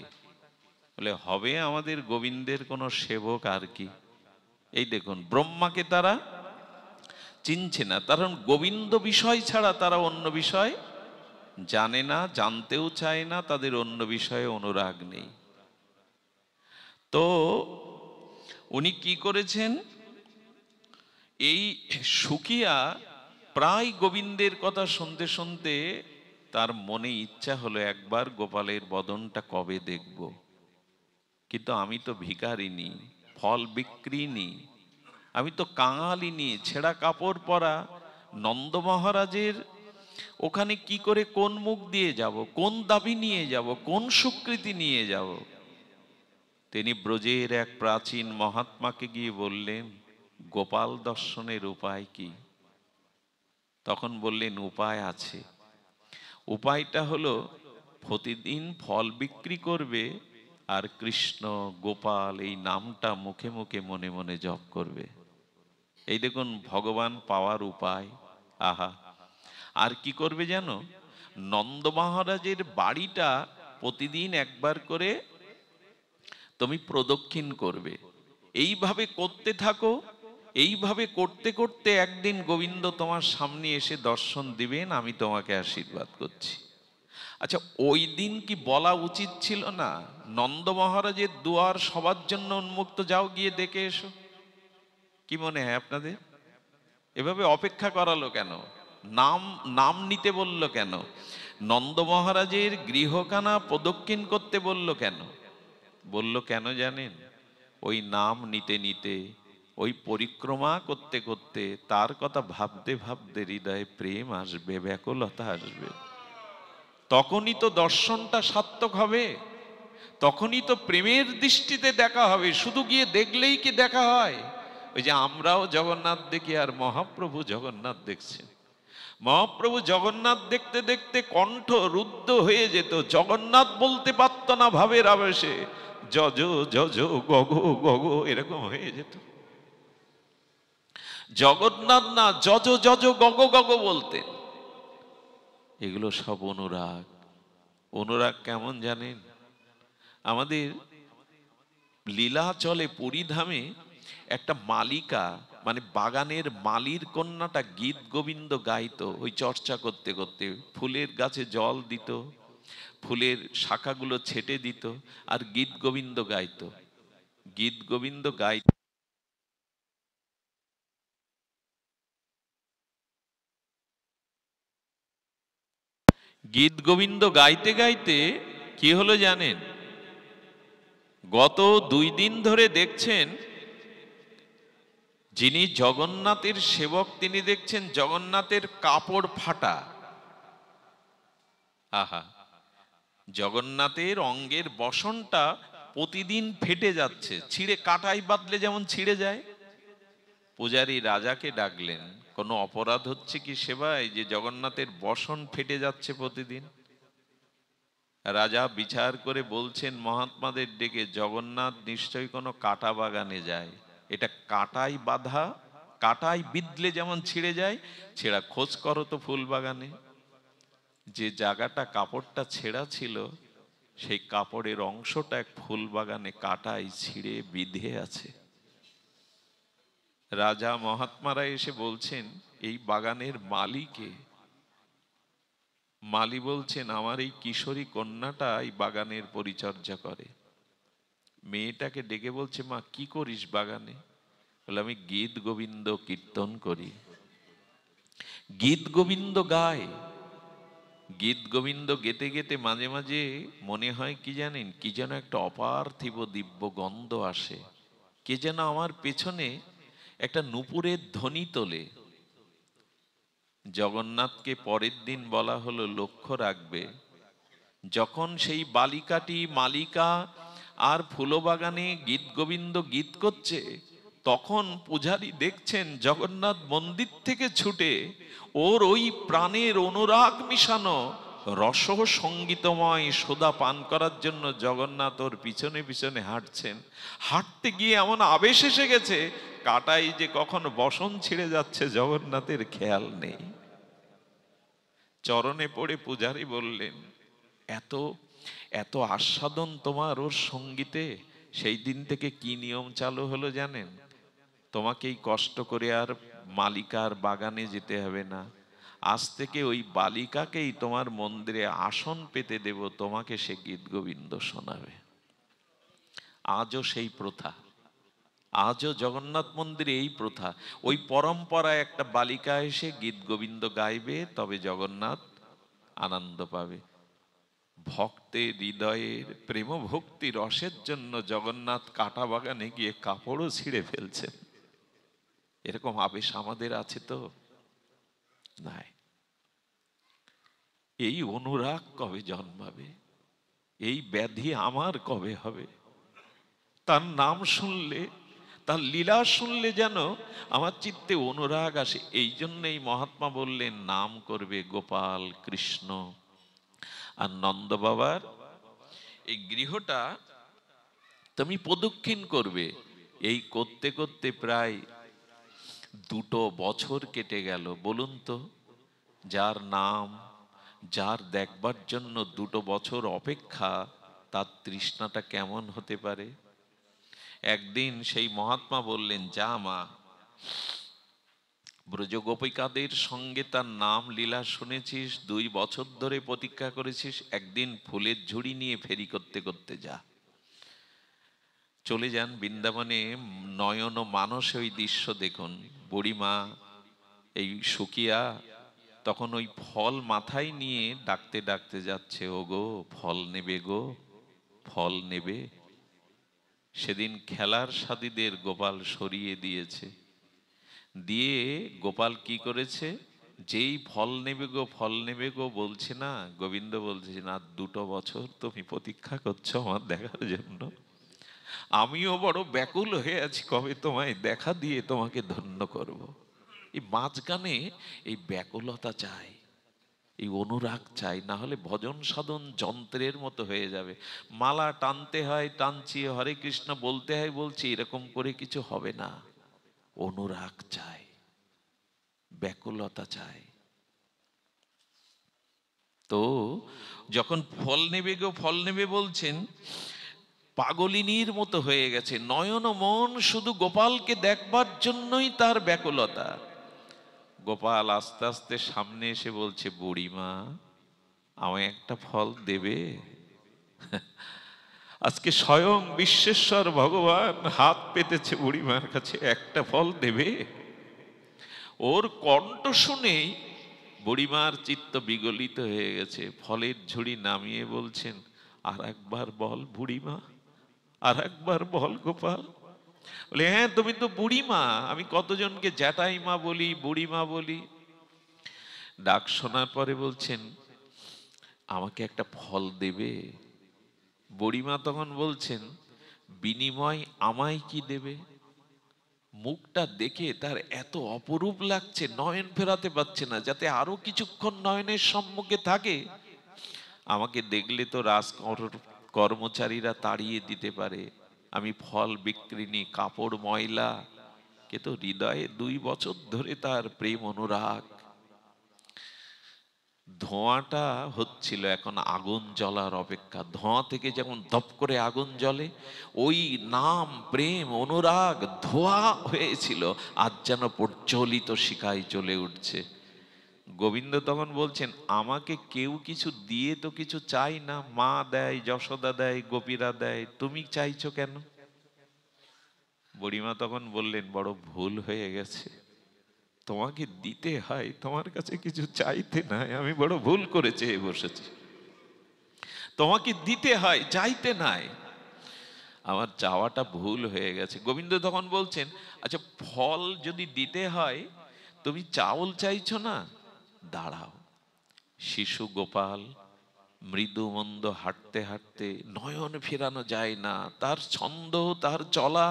বলে হবে আমাদের গোবিন্দের কোনো সেবক আর কি। এই দেখুন, ব্রহ্মাকে তারা চিনছে না, কারণ গোবিন্দ বিষয় ছাড়া তারা অন্য বিষয় জানে না, জানতেও চায় না, তাদের অন্য বিষয়ে অনুরাগ নেই। তো উনি কি করেছেন, এই শুকিয়া প্রায় গোবিন্দের কথা শুনতে শুনতে তার মনে ইচ্ছা হলো একবার গোপালের বদনটা কবে দেখব। কিন্তু আমি তো ভিখারিনী, ফল বিক্রিনী, আমি তো কাঙালিনী, ছেঁড়া কাপড় পরা, নন্দ মহারাজের ওখানে কি করে, কোন মুখ দিয়ে যাব, কোন দাবি নিয়ে যাব, কোন স্বীকৃতি নিয়ে যাব। তিনি ব্রজের এক প্রাচীন মহাত্মাকে গিয়ে বললেন, গোপাল দর্শনের উপায় কি? তখন বললেন, উপায় আছে। উপায়টা হলো প্রতিদিন ফল বিক্রি করবে আর কৃষ্ণ গোপাল এই নামটা মুখে মুখে মনে মনে জপ করবে। এই দেখুন ভগবান পাওয়ার উপায়। আহা, আর কি করবে জানো, নন্দ মহারাজের বাড়িটা প্রতিদিন একবার করে তুমি প্রদক্ষিণ করবে। এইভাবে করতে থাকো, এইভাবে করতে করতে একদিন গোবিন্দ তোমার সামনে এসে দর্শন দিবেন, আমি তোমাকে আশীর্বাদ করছি। আচ্ছা, ওই দিন কি বলা উচিত ছিল না, নন্দ মহারাজের দুয়ার সবার জন্য উন্মুক্ত, যাও গিয়ে দেখে এসো? কি মনে হয় আপনাদের? এভাবে অপেক্ষা করালো কেন? নাম নাম নিতে বলল কেন? নন্দ মহারাজের গৃহখানা প্রদক্ষিণ করতে বলল কেন? বলল কেন জানেন? ওই নাম নিতে নিতে, ওই পরিক্রমা করতে করতে, তার কথা ভাবতে ভাবতে হৃদয়ে প্রেম আসবে, ব্যাকুলতা আসবে। তখনই তো দর্শনটা সার্থক হবে, তখনই তো প্রেমের দৃষ্টিতে দেখা হবে। শুধু গিয়ে দেখলেই কি দেখা হয়? ওই যে আমরাও জগন্নাথ দেখি আর মহাপ্রভু জগন্নাথ দেখছেন। মহাপ্রভু জগন্নাথ দেখতে দেখতে কণ্ঠ রুদ্ধ হয়ে যেত, জগন্নাথ বলতে পারত না ভাবের আবেশে, যজ যজ গগ গগ এরকম হয়ে যেত। জগন্নাথ না, যজ যজ গগ গগ বলতেন। এগুলো সব অনুরাগ। অনুরাগ কেমন জানেন? আমাদের লীলাচলে পুরীধামে একটা মালিকা, মানে বাগানের মালির কন্যাটা গীত গোবিন্দ গাইতো। ওই চর্চা করতে করতে ফুলের গাছে জল দিত, ফুলের শাখাগুলো ছেটে দিত, আর গীত গোবিন্দ গাইতো। গীত গোবিন্দ গাইত গীত গোবিন্দ গাইতে গাইতে কি হলো জানেন? গত 2 দিন ধরে দেখছেন, যিনি জগন্নাথের সেবক তিনি দেখছেন জগন্নাথের কাপড় ফাটা। আহা, জগন্নাথের অঙ্গের বসনটা প্রতিদিন ফেটে যাচ্ছে, ছিঁড়ে কাটাই বাঁধলে যেমন ছিঁড়ে যায়। পূজারী রাজাকে ডাকলেন, কোনো অপরাধ হচ্ছে কি সেবায় যে জগন্নাথের বসন ফেটে যাচ্ছে প্রতিদিন? রাজা বিচার করে বলছেন মহাত্মাদের ডেকে, জগন্নাথ নিশ্চয়ই কোনো কাটা বাগানে যায়, এটা কাটাই বাঁধা, কাটাই বিঁধলে যেমন ছিঁড়ে যায়, ছেঁড়া খোঁজ করো তো ফুল বাগানে। যে জায়গাটা কাপড়টা ছেঁড়া ছিল, সেই কাপড়ের অংশটা এক ফুল বাগানে কাটাই ছিঁড়ে বিঁধে আছে। রাজা মহাত্মারা এসে বলছেন, এই বাগানের মালিকে? মালি বলছেন, আমার এই কিশোরী কন্যাটা এই বাগানের পরিচর্যা করে। মেয়েটাকে ডেকে বলছে, মা কি করিস বাগানে? বলে, আমি গীত গোবিন্দ কীর্তন করি, গীত গোবিন্দ গায়। গীত গোবিন্দ গেতে গেতে মাঝে মাঝে মনে হয় কি জানেন, কি যেন একটা অপার্থিব দিব্য গন্ধ আসে। কে যেন আমার পেছনে একটা নূপুরের ধ্বনি তোলে। জগন্নাথকে পরের দিন বলা হলো লক্ষ্য রাখবে, যখন সেই বালিকাটি মালিকা আর ফুলবাগানে গীত গোবিন্দ গীত করছে, তখন পূজারী দেখছেন জগন্নাথ মন্দির থেকে ছুটে ওর ওই প্রাণের অনুরাগ মিশানো রস সঙ্গীতময় সোদা পান করার জন্য জগন্নাথ ওর পিছনে পিছনে হাঁটছেন। হাঁটতে গিয়ে এমন আবেশ এসে গেছে, কাটাই যে কখন বসন ছিঁড়ে যাচ্ছে জগন্নাথের খেয়াল নেই। চরণে পড়ে পূজারী বললেন, এত এত আস্বাদন তোমার ওর সঙ্গীতে, সেই দিন থেকে কি নিয়ম চালু হলো জানেন? তোমাকেই কষ্ট করে আর মালিকার বাগানে যেতে হবে না, আজ থেকে ওই বালিকাকেই তোমার মন্দিরে আসন পেতে দেব, তোমাকে সে গীত গোবিন্দ শোনাবে। আজও সেই প্রথা, আজও জগন্নাথ মন্দিরে এই প্রথা। ওই পরম্পরায় একটা বালিকা এসে গীত গোবিন্দ গাইবে, তবে জগন্নাথ আনন্দ পাবে। ভক্তের হৃদয়ের প্রেম ভক্তি রসের জন্য জগন্নাথ কাটা বাগানে গিয়ে কাপড়ও ছিঁড়ে ফেলছেন। এরকম আবেশ আমাদের আছে তো? নাই। এই অনুরাগ কবে জন্মাবে? এই ব্যাধি আমার কবে হবে? তার নাম শুনলে, তার লীলা শুনলে যেন আমার চিত্তে অনুরাগ আসে। এই জন্যই মহাত্মা বললেন, নাম করবে গোপাল কৃষ্ণ। আর নন্দ বাবার এই গৃহটা তুমি প্রদক্ষিণ করবে। এই করতে করতে প্রায় 2 বছর কেটে গেল। বলুন তো, যার নাম, যার দেখবার জন্য 2 বছর অপেক্ষা, তার তৃষ্ণাটা কেমন হতে পারে? একদিন সেই মহাত্মা বললেন, যা মা, ব্রজগোপিকাদের সঙ্গে তার নাম লীলা শুনেছিস, 2 বছর ধরে প্রতীক্ষা করেছিস, একদিন ফুলের ঝুড়ি নিয়ে ফেরি করতে করতে যা। চলে যান বৃন্দাবনে, নয়ন ও মানসে ওই দৃশ্য দেখুন। বুড়িমা এই শুকিয়া তখন ওই ফল মাথায় নিয়ে ডাকতে ডাকতে যাচ্ছে, ও গো ফল নেবে গো, ফল নেবে। সেদিন খেলার সাথীদের গোপাল সরিয়ে দিয়েছে, দিয়ে গোপাল কি করেছে, যেই ফল নেবে গো ফল নেবে গো বলছে না, গোবিন্দ বলছে না, 2 বছর তুমি প্রতীক্ষা করছো আমার দেখার জন্য, আমিও বড় ব্যাকুল হয়ে আছি কবে তোমায় দেখা দিয়ে তোমাকে ধন্য করব। এই মাঝখানে এই ব্যাকুলতা চাই, এই অনুরাগ চাই, না হলে ভজন সাধন যন্ত্রের মতো হয়ে যাবে। মালা টানতে হয় টানছি, হরে কৃষ্ণ বলতে হয় বলছি, এরকম করে কিছু হবে না। অনুরাগ চাই, ব্যাকুলতা চাই। তো যখন ফল নেবে গো ফল নেবে বলছেন, পাগলিনীর মতো হয়ে গেছে, নয়ন মন শুধু গোপালকে দেখবার জন্যই তার ব্যাকুলতা। গোপাল আস্তে আস্তে সামনে এসে বলছে, বুড়িমা আমায় একটা ফল দেবে? আজকে স্বয়ং বিশ্বেশ্বর ভগবান হাত পেতেছে বুড়িমার কাছে, একটা ফল দেবে? ওর কণ্ঠ শুনেই বুড়িমার চিত্ত বিগলিত হয়ে গেছে। ফলের ঝুড়ি নামিয়ে বলছেন, আর একবার বল বুড়িমা, আর একবার বল গোপাল। বলে, হ্যাঁ তুমি তো বুড়িমা, আমি কতজনকে জ্যাঠাইমা বলি, বুড়িমা বলি। ডাক শোনার পরে বলছেন, আমাকে একটা ফল দেবে? বুড়িমা তখন বলছেন, বিনিময় আমায় কি দেবে? মুখটা দেখে তার এত অপরূপ লাগছে, নয়ন ফেরাতে পারছে না, যাতে আরো কিছুক্ষণ নয়নের সম্মুখে থাকে। আমাকে দেখলে তো কর্মচারীরা তাড়িয়ে দিতে পারে, আমি ফল বিক্রিনি, কাপড় ময়লা, কিন্তু হৃদয়ে 2 বছর ধরে তার প্রেম অনুরাগ। ধোঁয়াটা হচ্ছিল এখন আগুন জ্বলার অপেক্ষা। ধোঁয়া থেকে যেমন ধপ করে আগুন জ্বলে, ওই নাম প্রেম অনুরাগ ধোঁয়া হয়েছিল, আজ যেন প্রজ্বলিত শিখায় জ্বলে উঠছে। গোবিন্দ তখন বলছেন, আমাকে কেউ কিছু দিয়ে তো কিছু চাই না, মা দেয়, যশোদা দেয়, গোপীরা দেয়, তুমি চাইছো কেন? বুড়িমা তখন বললেন, বড় ভুল হয়ে গেছে, তোমাকে দিতে হয়, তোমার কাছে কিছু চাইতে নাই, আমি বড় ভুল করে চেয়ে বসেছি। তোমাকে দিতে হয়, চাইতে নাই। আমার চাওয়াটা ভুল হয়ে গেছে। গোবিন্দ তখন বলছেন, আচ্ছা ফল যদি দিতে হয়, তুমি চাউল চাইছো না, দাঁড়াও। শিশু গোপাল মৃদু মন্দ হাঁটতে হাঁটতে, নয়ন ফেরানো যায় না, তার ছন্দ, তার চলা,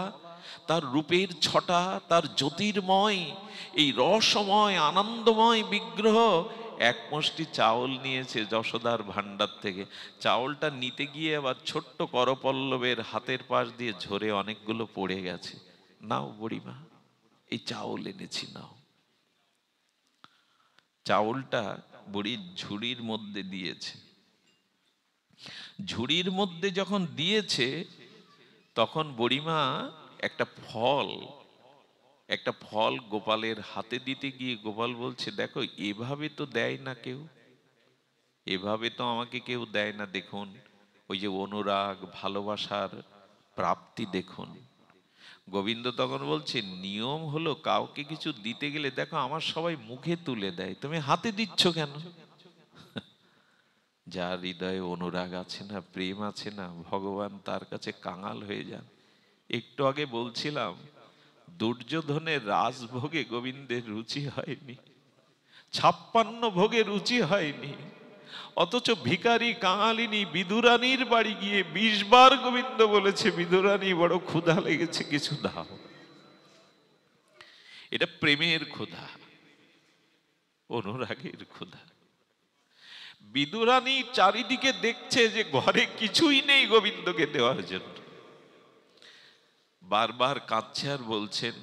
তার রূপের ছটা, তার জ্যোতির্ময় এই রসময় আনন্দময় বিগ্রহ এক মুষ্টি চাউল নিয়েছে যশোদার ভান্ডার থেকে। চাউলটা নিতে গিয়ে আবার ছোট্ট করপল্লবের হাতের পাশ দিয়ে ঝরে অনেকগুলো পড়ে গেছে। নাও বুড়িমা, এই চাউল এনেছি, নাও। চাউলটা বুড়ির ঝুড়ির মধ্যে দিয়েছে। ঝুড়ির মধ্যে যখন দিয়েছে, তখন বুড়িমা একটা ফল গোপালের হাতে দিতে গিয়ে গোপাল বলছে, দেখো এভাবে তো দেয় না কেউ, এভাবে তো আমাকে কেউ দেয় না। দেখুন ওই যে অনুরাগ ভালোবাসার প্রাপ্তি দেখুন। গোবিন্দ তখন বলছে, নিয়ম হলো কাউকে কিছু দিতে গেলে, দেখো আমার সবাই মুখে তুলে দেয়, তুমি হাতে দিচ্ছ কেন? যার হৃদয়ে অনুরাগ আছে না, প্রেম আছে না, ভগবান তার কাছে কাঙাল হয়ে যান। একটু আগে বলছিলাম, দুর্যোধনের রাজভোগে গোবিন্দের রুচি হয়নি, 56 ভোগে রুচি হয়নি, অথচ ভিখারি কাঙালিনী বিদুরানীর বাড়ি গিয়ে 20 বার গোবিন্দ বলেছে, বিদুরানী বড় ক্ষুধা লেগেছে, কিছু দাও। এটা প্রেমের ক্ষুধা, অনুরাগের ক্ষুধা। বিদুরানী চারিদিকে দেখছে যে ঘরে কিছুই নেই গোবিন্দকে দেওয়ার জন্য, বারবার কাঁদছে আর বলছেন,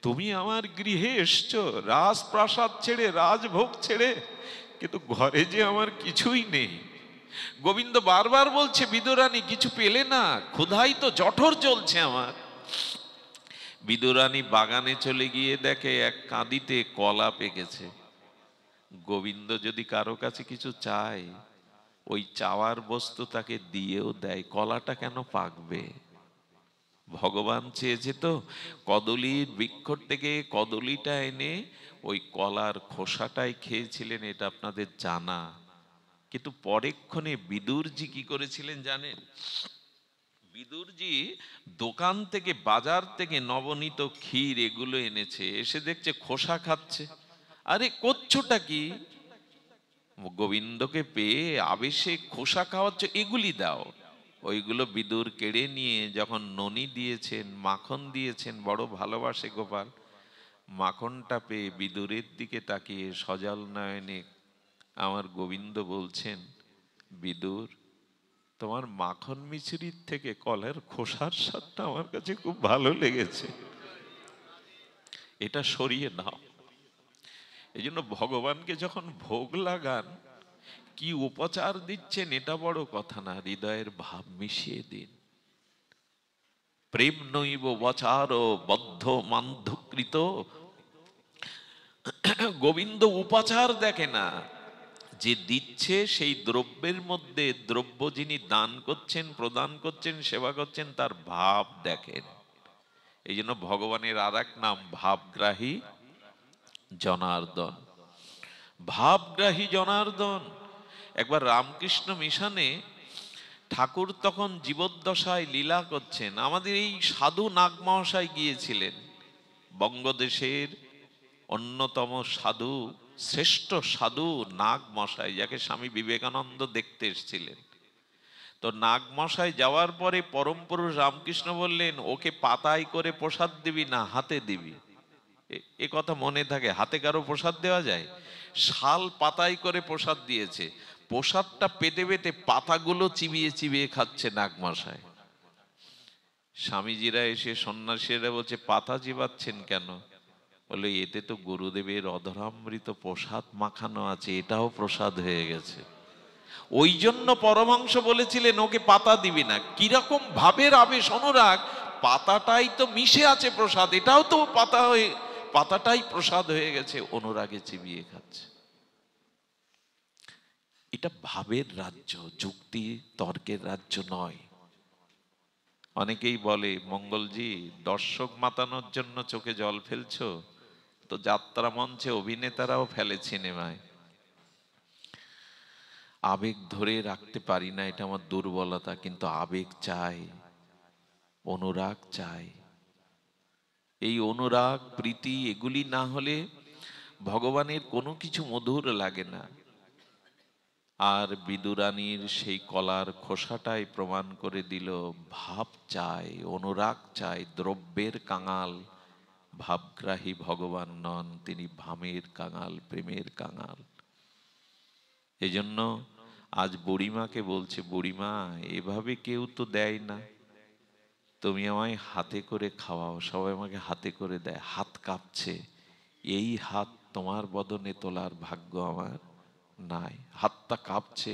তুমি আমার গৃহে এসছো রাজপ্রাসাদ ছেড়ে, রাজভোগ ছেড়ে, কিন্তু ঘরে যে আমার কিছুই নেই। গোবিন্দ বারবার বলছে, বিদুরানী কিছু পেলে না, ক্ষুধাই তো জঠর চলছে আমার। বিদুরানী বাগানে চলে গিয়ে দেখে এক কাঁদিতে কলা পেকেছে। গোবিন্দ যদি কারো কাছে কিছু চায়, ওই চাওয়ার বস্তু তাকে দিয়েও দেয়, কলাটা কেন পাকবে? ভগবান চেয়েছে তো কদলীর বৃক্ষ থেকে কদলীটা এনে ওই কলার খোসাটাই খেয়েছিলেন, এটা আপনাদের জানা। কিন্তু পরেক্ষণে বিদুরজি কি করেছিলেন জানেন? বিদুরজি দোকান থেকে, বাজার থেকে নবনীত ক্ষীর এগুলো এনেছে, এসে দেখছে খোসা খাচ্ছে। আরে করছোটা কি? গোবিন্দকে পেয়ে আবেশে খোসা খাওয়াচ্ছ, এগুলি দাও। ওইগুলো বিদুর কেড়ে নিয়ে যখন ননি দিয়েছেন, মাখন দিয়েছেন, বড় ভালোবাসে গোপাল। মাখনটা পেয়ে বিদুরের দিকে তাকিয়ে সজল নয়নে আমার গোবিন্দ বলছেন, বিদুর, তোমার মাখন মিছরির থেকে কলের খোসার স্বাদটা আমার কাছে খুব ভালো লেগেছে, এটা সরিয়ে নাও। এই জন্য ভগবানকে যখন ভোগ লাগান, কি উপচার দিচ্ছেন এটা বড় কথা না, হৃদয়ের ভাব মিশিয়ে দিন। প্রেম নৈব বচার বদ্ধ মান্ধকৃত। গোবিন্দ উপাচার দেখে না, যে দিচ্ছে সেই দ্রব্যের মধ্যে, দ্রব্য যিনি দান করছেন, প্রদান করছেন, সেবা করছেন, তার ভাব দেখেন। এই জন্য ভগবানের আর এক নাম ভাবগ্রাহী জনার্দন। ভাবগ্রাহী জনার্দন। একবার রামকৃষ্ণ মিশনে ঠাকুর তখন জীবদ্দশায় লীলা করছেন, আমাদের এই সাধু নাগ মহাশয় গিয়েছিলেন, বঙ্গদেশের অন্যতম সাধু, শ্রেষ্ঠ সাধু নাগ মশাই, যাকে স্বামী বিবেকানন্দ দেখতে এসেছিলেন। তো নাগ মশাই যাওয়ার পরে পরম পুরুষ রামকৃষ্ণ বললেন, ওকে পাতায় করে প্রসাদ দিবি না, হাতে দিবি। এ কথা মনে থাকে, হাতে কারো প্রসাদ দেওয়া যায়? শাল পাতায় করে প্রসাদ দিয়েছে, প্রসাদটা পেতে পেতে পাতাগুলো চিবিয়ে চিবিয়ে খাচ্ছে নাগমশাই। স্বামীজিরা এসে, সন্ন্যাসীরা বলছে, পাতা চিবাচ্ছেন কেন? বলে, এতে তো গুরুদেবের অধরামৃত প্রসাদ মাখানো আছে, এটাও প্রসাদ হয়ে গেছে। ওই জন্য পরমাংশ বলেছিলেন ওকে পাতা দিবি না। কিরকম ভাবের আবেশ, অনুরাগ! পাতাটাই তো মিশে আছে প্রসাদ, এটাও তো পাতা হয়ে, পাতাটাই প্রসাদ হয়ে গেছে, অনুরাগে চিবিয়ে খাচ্ছে। এটা ভাবের রাজ্য, যুক্তি তর্কের রাজ্য নয়। অনেকেই বলে, মঙ্গলজি, দর্শক মাতানোর জন্য চোখে জল ফেলছো, তো যাত্রা মঞ্চে অভিনেতারাও ফেলে সিনেমায়। আবেগ ধরে রাখতে পারি না, এটা আমার দুর্বলতা, কিন্তু আবেগ চাই। অনুরাগ চাই। এই অনুরাগ প্রীতি এগুলি না হলে ভগবানের কোনো কিছু মধুর লাগে না। আর বিদুরানীর সেই কলার খোসাটাই প্রমাণ করে দিল, ভাব চাই, অনুরাগ চাই। দ্রব্যের কাঙাল ভাবগ্রাহী ভগবান নন, তিনি ভামের কাঙাল, প্রেমের কাঙাল। এজন্য আজ বুড়িমাকে বলছে, বুড়িমা এভাবে কেউ তো দেয় না, তুমি আমায় হাতে করে খাওয়াও। সবাই আমাকে হাতে করে দেয়, হাত কাঁপছে, এই হাত তোমার বদনে তোলার ভাগ্য আমার নাই। হাতটা কাঁপছে,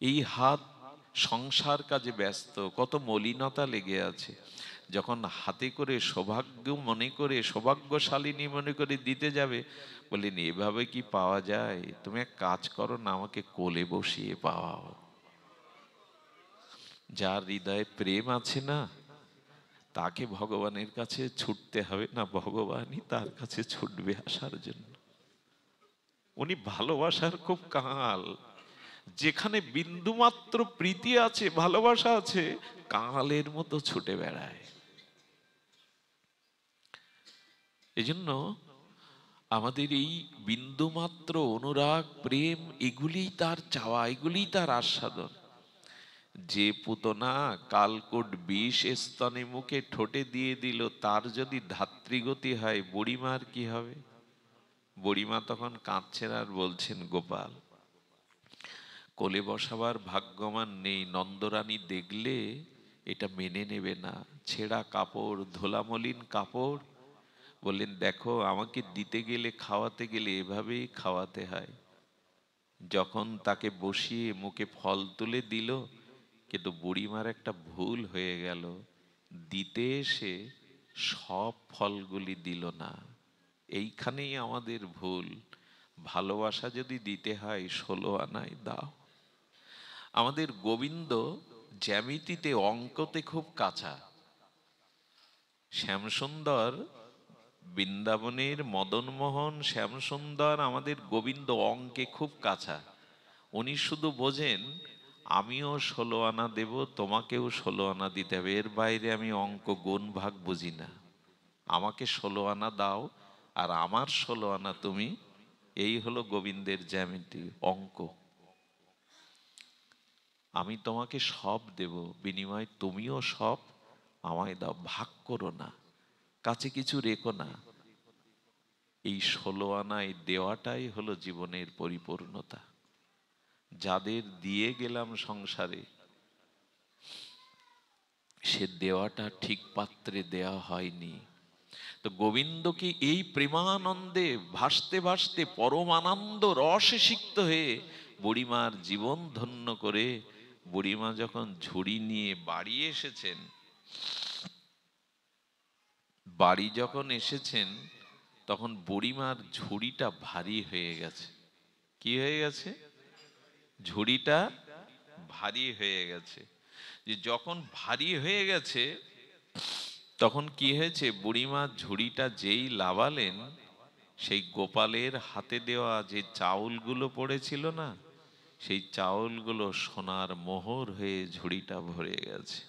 এই হাত সংসার কাজে ব্যস্ত, কত মলিনতা লেগে আছে। যখন হাতে করে সৌভাগ্য মনে করে, সৌভাগ্যশালিনী মনে করে দিতে যাবে, বলেন এভাবে কি পাওয়া যায়? তুমি এক কাজ করো না, আমাকে কোলে বসিয়ে পাওয়াও। যার হৃদয়ে প্রেম আছে না, তাকে ভগবানের কাছে ছুটতে হবে না, ভগবানই তার কাছে ছুটবে আসার জন্য। উনি ভালোবাসার খুব কাঙাল। যেখানে বিন্দুমাত্র প্রীতি আছে, ভালোবাসা আছে, কাঙালের মতো ছুটে বেড়ায়। এজন্য আমাদের এই বিন্দুমাত্র অনুরাগ, প্রেম, এগুলিই তার চাওয়া, এগুলিই তার আস্বাদন। যে পুতনা কালকূট বিষ স্তনে মুখে ঠোঁটে দিয়ে দিল, তার যদি ধাত্রীগতি হয়, বুড়িমার কি হবে? বুড়িমা তখন কাঁদছেন আর বলছেন, গোপাল কোলে বসাবার ভাগ্যমান নেই। নন্দরানী দেখলে এটা মেনে নেবে না। ছেঁড়া কাপড়, ধোলামলিন কাপড়। বললেন দেখো, আমাকে দিতে গেলে, খাওয়াতে গেলে এভাবেই খাওয়াতে হয়। যখন তাকে বসিয়ে মুখে ফল তুলে দিল, কিন্তু বুড়িমার একটা ভুল হয়ে গেল, দিতে এসে সব ফলগুলি দিল না। এইখানেই আমাদের ভুল। ভালোবাসা যদি দিতে হয় 16 আনায় দাও। আমাদের গোবিন্দ জ্যামিতিতে, অঙ্কতে খুব কাঁচা। শ্যামসুন্দর, বৃন্দাবনের মদনমোহন শ্যামসুন্দর, আমাদের গোবিন্দ অঙ্কে খুব কাঁচা। উনি শুধু বোঝেন আমিও 16 আনা দেব, তোমাকেও 16 আনা দিতে হবে, এর বাইরে আমি অঙ্ক গুণ ভাগ বুঝি না। আমাকে 16 আনা দাও, আর আমার 16 আনা তুমি। এই হলো গোবিন্দের জ্যামিতি, অঙ্ক। আমি তোমাকে সব দেব, বিনিময়ে তুমিও সব আমায় দাও, ভাগ করো না, কাছে কিছু রেখো না। এই 16 আনায় দেওয়াটাই হলো জীবনের পরিপূর্ণতা। যাদের দিয়ে গেলাম সংসারে, সে দেওয়াটা ঠিক পাত্রে দেওয়া হয়নি। তো গোবিন্দকে এই প্রেমানন্দে ভাসতে ভাসতে, পরম আনন্দ রসে সিক্ত হয়ে বুড়িমার জীবন ধন্য করে, বুড়িমা যখন ঝুড়ি নিয়ে বাড়ি এসেছেন, বাড়ি যখন এসেছেন, তখন বুড়িমার ঝুড়িটা ভারী হয়ে গেছে। কি হয়ে গেছে? ঝুড়িটা ভারী হয়ে গেছে। যে যখন ভারী হয়ে গেছে, তখন কি হয়েছে, বুড়িমা ঝুড়িটা যেই লাবালেন, সেই গোপালের হাতে দেওয়া যে চাউলগুলো পড়েছিল না, সেই চাউলগুলো সোনার মোহর হয়ে ঝুড়িটা ভরে গেছে।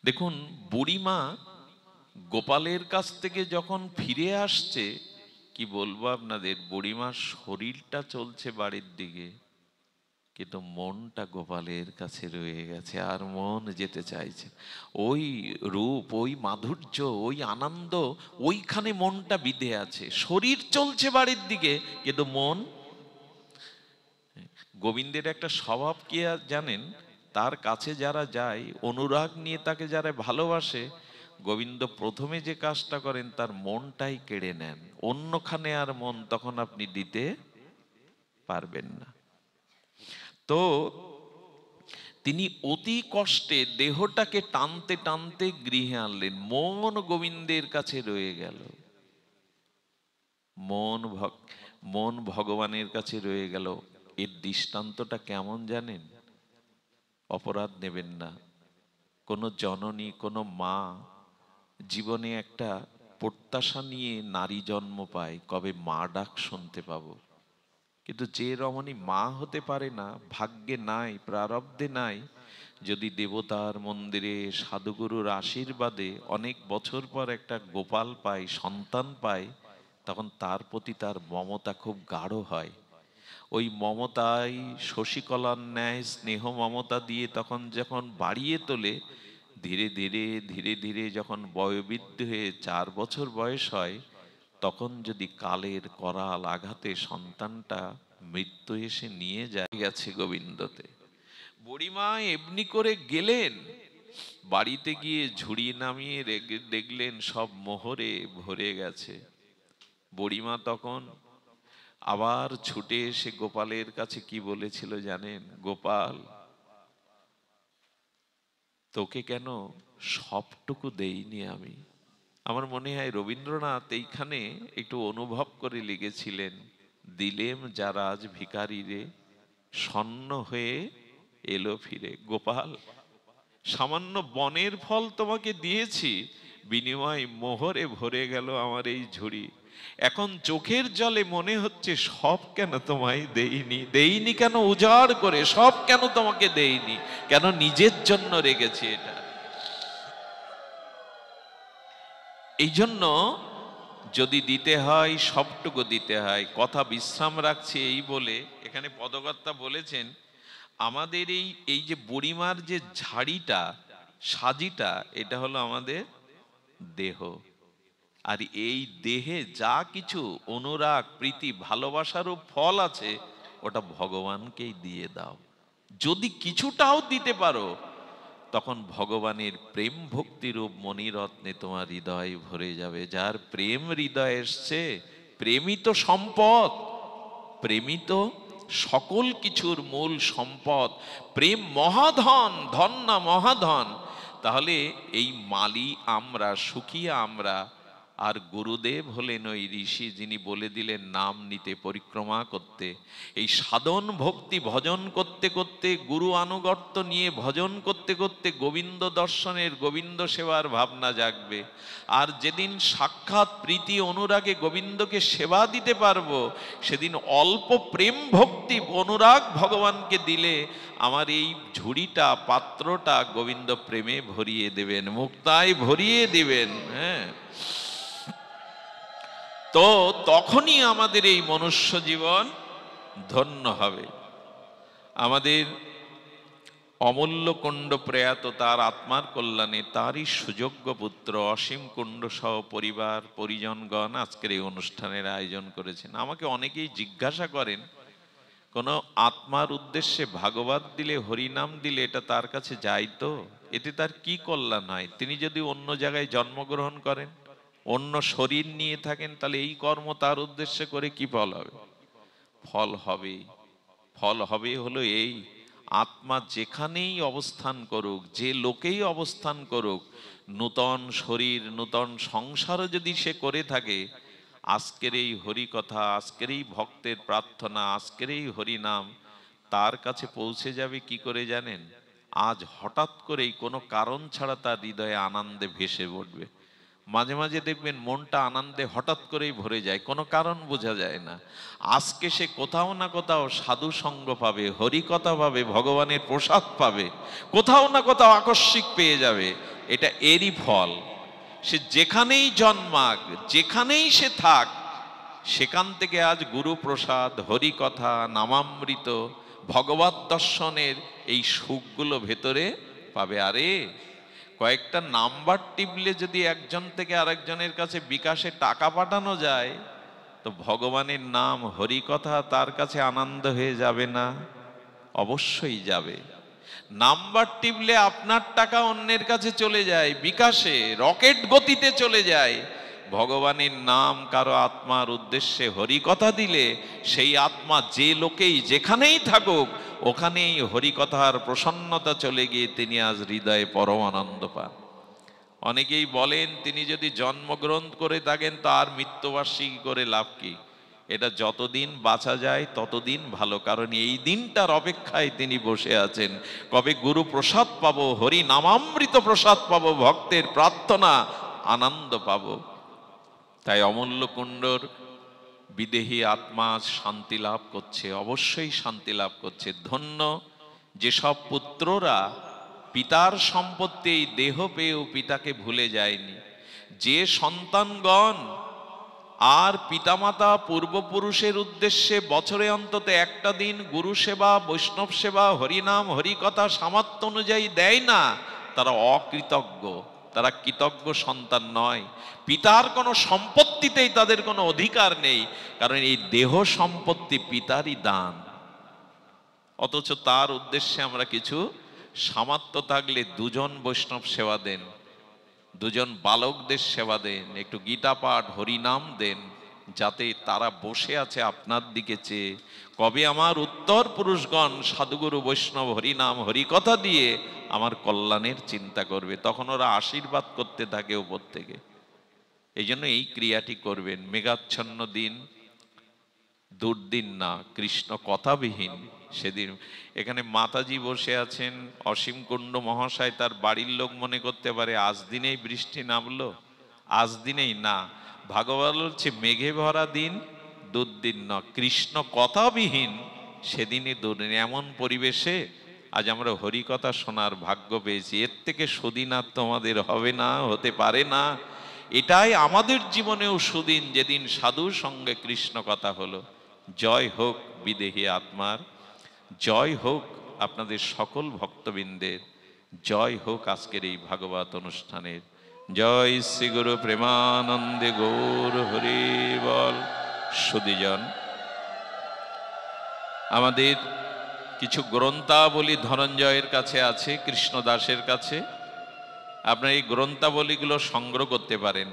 দেখুন, বুড়িমা গোপালের কাছ থেকে যখন ফিরে আসছে, কি বলবো আপনাদের, বুড়িমার শরীরটা চলছে বাড়ির দিকে, কিন্তু মনটা গোপালের কাছে রয়ে গেছে, আর মন যেতে চাইছে। ওই রূপ, ওই মাধুর্য, ওই আনন্দ, ওইখানে মনটা বিধে আছে। শরীর চলছে বাড়ির দিকে, কিন্তু মন। গোবিন্দের একটা স্বভাব কি আর জানেন? তার কাছে যারা যায়, অনুরাগ নিয়ে তাকে যারা ভালোবাসে, গোবিন্দ প্রথমে যে কাজটা করেন, তার মনটাই কেড়ে নেন। অন্যখানে আর মন তখন আপনি দিতে পারবেন না। তো তিনি অতি কষ্টে দেহটাকে টানতে টানতে গৃহে আনলেন। মন গোবিন্দের কাছে রয়ে গেল, মন ভগবানের কাছে রয়ে গেল। এর দৃষ্টান্তটা কেমন জানেন? অপরাধ নেবেন না। কোনো জননী, কোনো মা জীবনে একটা প্রত্যাশা নিয়ে নারী জন্ম পায়, কবে মা ডাক শুনতে পাবো। কিন্তু যে রমণী মা হতে পারে না, ভাগ্যে নাই, প্রারব্ধে নাই, যদি দেবতার মন্দিরে সাধুগুরুর আশীর্বাদে অনেক বছর পর একটা গোপাল পায়, সন্তান পায়, তখন তার প্রতি তার মমতা খুব গাঢ় হয়। ওই মমতাই শশীকলার ন্যায় স্নেহ মমতা দিয়ে তখন যখন বাড়িয়ে তোলে, ধীরে ধীরে ধীরে ধীরে যখন বয়োবৃদ্ধ হয়ে 4 বছর বয়স হয়, তখন যদি কালের করাল আঘাতে সন্তানটা মৃত্যু এসে নিয়ে যায়, গেছে গোবিন্দতে। বুড়িমা এমনি করে গেলেন, বাড়িতে গিয়ে ঝুড়ি নামিয়ে দেখলেন সব মোহরে ভরে গেছে। বুড়িমা তখন আবার ছুটে এসে গোপালের কাছে কি বলেছিল জানেন? গোপাল, তোকে কেন সবটুকু দেইনি আমি? আমার মনে হয় রবীন্দ্রনাথ এইখানে একটু অনুভব করে লিখেছিলেন, দিলেম যারা আজ ভিখারি রে, স্বর্ণ হয়ে এলো ফিরে। গোপাল, সামান্য বনের ফল তোমাকে দিয়েছি, বিনিময় মোহরে ভরে গেল আমার এই ঝুড়ি। এখন চোখের জলে মনে হচ্ছে সব কেন তোমায় দেইনি, দেইনি কেন উজাড় করে, সব কেন তোমাকে দেইনি, কেন নিজের জন্য রেখেছি এটা। এই জন্য যদি দিতে হয় সবটুকু দিতে হয়। কথা বিশ্রাম রাখছে এই বলে এখানে পদকর্তা বলেছেন, আমাদের এই যে বুড়িমার যে ঝাড়িটা, সাজিটা, এটা হলো আমাদের দেহ। আর এই দেহে যা কিছু অনুরাগ, প্রীতি, ভালোবাসারও ফল আছে, ওটা ভগবানকেই দিয়ে দাও। যদি কিছুটাও দিতে পারো, তখন ভগবানের প্রেম ভক্তিরূপ মণিরত্নে তোমার হৃদয় ভরে যাবে। যার প্রেম হৃদয় এসছে, প্রেমই তো সম্পদ, প্রেমই তো সকল কিছুর মূল সম্পদ। প্রেম মহাধন, ধন না মহাধন। তাহলে এই মালি আমরা, সুখিয়া আমরা। আর গুরুদেব হলেন ওই ঋষি যিনি বলে দিলেন নাম নিতে, পরিক্রমা করতে। এই সাধন ভক্তি ভজন করতে করতে, গুরু আনুগত্য নিয়ে ভজন করতে করতে গোবিন্দ দর্শনের, গোবিন্দ সেবার ভাবনা জাগবে। আর যেদিন সাক্ষাৎ প্রীতি অনুরাগে গোবিন্দকে সেবা দিতে পারবো, সেদিন অল্প প্রেম ভক্তি অনুরাগ ভগবানকে দিলে আমার এই ঝুড়িটা, পাত্রটা গোবিন্দ প্রেমে ভরিয়ে দেবেন, মুক্তায় ভরিয়ে দিবেন। হ্যাঁ, তো তখনই আমাদের এই মনুষ্য জীবন ধন্য হবে। আমাদের অমূল্য কুণ্ড প্রয়াত, তার আত্মার কল্যাণে তারই সুযোগ্য পুত্র অসীম কুণ্ড সহ পরিবার পরিজনগণ আজকের এই অনুষ্ঠানের আয়োজন করেছেন। আমাকে অনেকেই জিজ্ঞাসা করেন, কোনো আত্মার উদ্দেশ্যে ভাগবত দিলে, হরিনাম দিলে এটা তার কাছে যায় তো? এতে তার কি কল্যাণ হয়? তিনি যদি অন্য জায়গায় জন্মগ্রহণ করেন, অন্য শরীর নিয়ে থাকেন, তাহলে এই কর্ম তার উদ্দেশ্যে করে কি ফল হবে? ফল হবে, ফল হবে হলো এই, আত্মা যেখানেই অবস্থান করুক, যে লোকেই অবস্থান করুক, নূতন শরীর, নূতন সংসারও যদি সে করে থাকে, আজকের এই হরি কথা, আজকের এই ভক্তের প্রার্থনা, আজকের এই হরিনাম তার কাছে পৌঁছে যাবে কি করে জানেন? আজ হঠাৎ করেই কোনো কারণ ছাড়া তার হৃদয়ে আনন্দে ভেসে পড়বে। মাঝে মাঝে দেখবেন মনটা আনন্দে হঠাৎ করেই ভরে যায়, কোনো কারণ বোঝা যায় না। আজকে সে কোথাও না কোথাও সাধু সঙ্গ পাবে, হরি কথা পাবে, ভগবানের প্রসাদ পাবে, কোথাও না কোথাও আকস্মিক পেয়ে যাবে। এটা এরই ফল। সে যেখানেই জন্মাক, যেখানেই সে থাক, সেখান থেকে আজ গুরু প্রসাদ, হরি কথা, নামামৃত, ভগবত দর্শনের এই সুখগুলো ভেতরে পাবে। আরে কয়েকটা নাম্বার টিপলে যদি একজন থেকে আরেকজনের কাছে বিকাশে টাকা পাঠানো যায়, তো ভগবানের নাম, হরি কথা তার কাছে আনন্দ হয়ে যাবে না? অবশ্যই যাবে। নাম্বার টিপলে আপনার টাকা অন্যের কাছে চলে যায়, বিকাশে রকেট গতিতে চলে যায়। ভগবানের নাম কারো আত্মার উদ্দেশ্যে হরি কথা দিলে, সেই আত্মা যে লোকেই যেখানেই থাকুক, ওখানেই হরি কথার প্রসন্নতা চলে গিয়ে তিনি আজ হৃদয়ে পরম আনন্দ পান। অনেকেই বলেন তিনি যদি জন্মগ্রহণ করে থাকেন তার মৃত্যুবার্ষিকী করে লাভ কি? এটা যতদিন বাঁচা যায় ততদিন ভালো, কারণ এই দিনটার অপেক্ষায় তিনি বসে আছেন, কবে গুরু প্রসাদ পাবো, হরি নামামৃত প্রসাদ পাবো, ভক্তের প্রার্থনা আনন্দ পাবো। তাই অমূল্য কুণ্ডর বিদেহী আত্মা শান্তি লাভ করছে, অবশ্যই শান্তি লাভ করছে। ধন্য যেসব পুত্ররা পিতার সম্পত্তি এই দেহ পেয়েও পিতাকে ভুলে যায়নি, যে সন্তানগণ আর পিতামাতা পূর্বপুরুষের উদ্দেশ্যে বছরে অন্তত একটা দিন গুরু সেবা, বৈষ্ণব সেবা, হরিনাম হরিকথা সামর্থ্য অনুযায়ী দেয় না, তারা অকৃতজ্ঞ, তারা কৃতজ্ঞ সন্তান নয়। পিতার কোনো সম্পত্তিতেই তাদের কোনো অধিকার নেই, কারণ এই দেহ সম্পত্তি পিতারই দান। অথচ তার উদ্দেশ্যে আমরা কিছু সামর্থ্য থাকলে দুজন বৈষ্ণব সেবা দেন, দুজন বালকদের সেবা দেন, একটু গীতা পাঠ হরিনাম দেন, যাতে তারা বসে আছে আপনার দিকে চেয়ে, কবে আমার উত্তর পুরুষগণ সাধুগুরু বৈষ্ণব হরিনাম হরিকথা দিয়ে আমার কল্যাণের চিন্তা করবে, তখন ওরা আশীর্বাদ করতে থাকে উপর থেকে। এই জন্য এই ক্রিয়াটি করবেন। মেঘাচ্ছন্ন দিন, দুর্দিন না, কৃষ্ণ কথাবিহীন সেদিন। এখানে মাতাজি বসে আছেন, অসীম কুণ্ড মহাশয়, তার বাড়ির লোক মনে করতে পারে আজ দিনেই বৃষ্টি নামলো, আজ দিনেই না। ভাগবত বলছে মেঘে ভরা দিন, দুর্দিন না, কৃষ্ণ কথাবিহীন সেদিনই দুর্দিন। এমন পরিবেশে আজ আমরা হরিকথা শোনার ভাগ্য পেয়েছি, এর থেকে সুদিন আর তোমাদের হবে না, হতে পারে না। এটাই আমাদের জীবনেও সুদিন, যেদিন সাধুর সঙ্গে কৃষ্ণ কথা হলো। জয় হোক বিদেহী আত্মার, জয় হোক আপনাদের সকল ভক্তবৃন্দের, জয় হোক আজকের এই ভাগবত অনুষ্ঠানের। জয় শ্রী গুরু প্রেমানন্দে গৌর হরি বল। সুধীজন, আমাদের কিছু গ্রন্থাবলী ধনঞ্জয়ের কাছে আছে, কৃষ্ণদাসের কাছে। আপনার এই গ্রন্থাবলীগুলো সংগ্রহ করতে পারেন।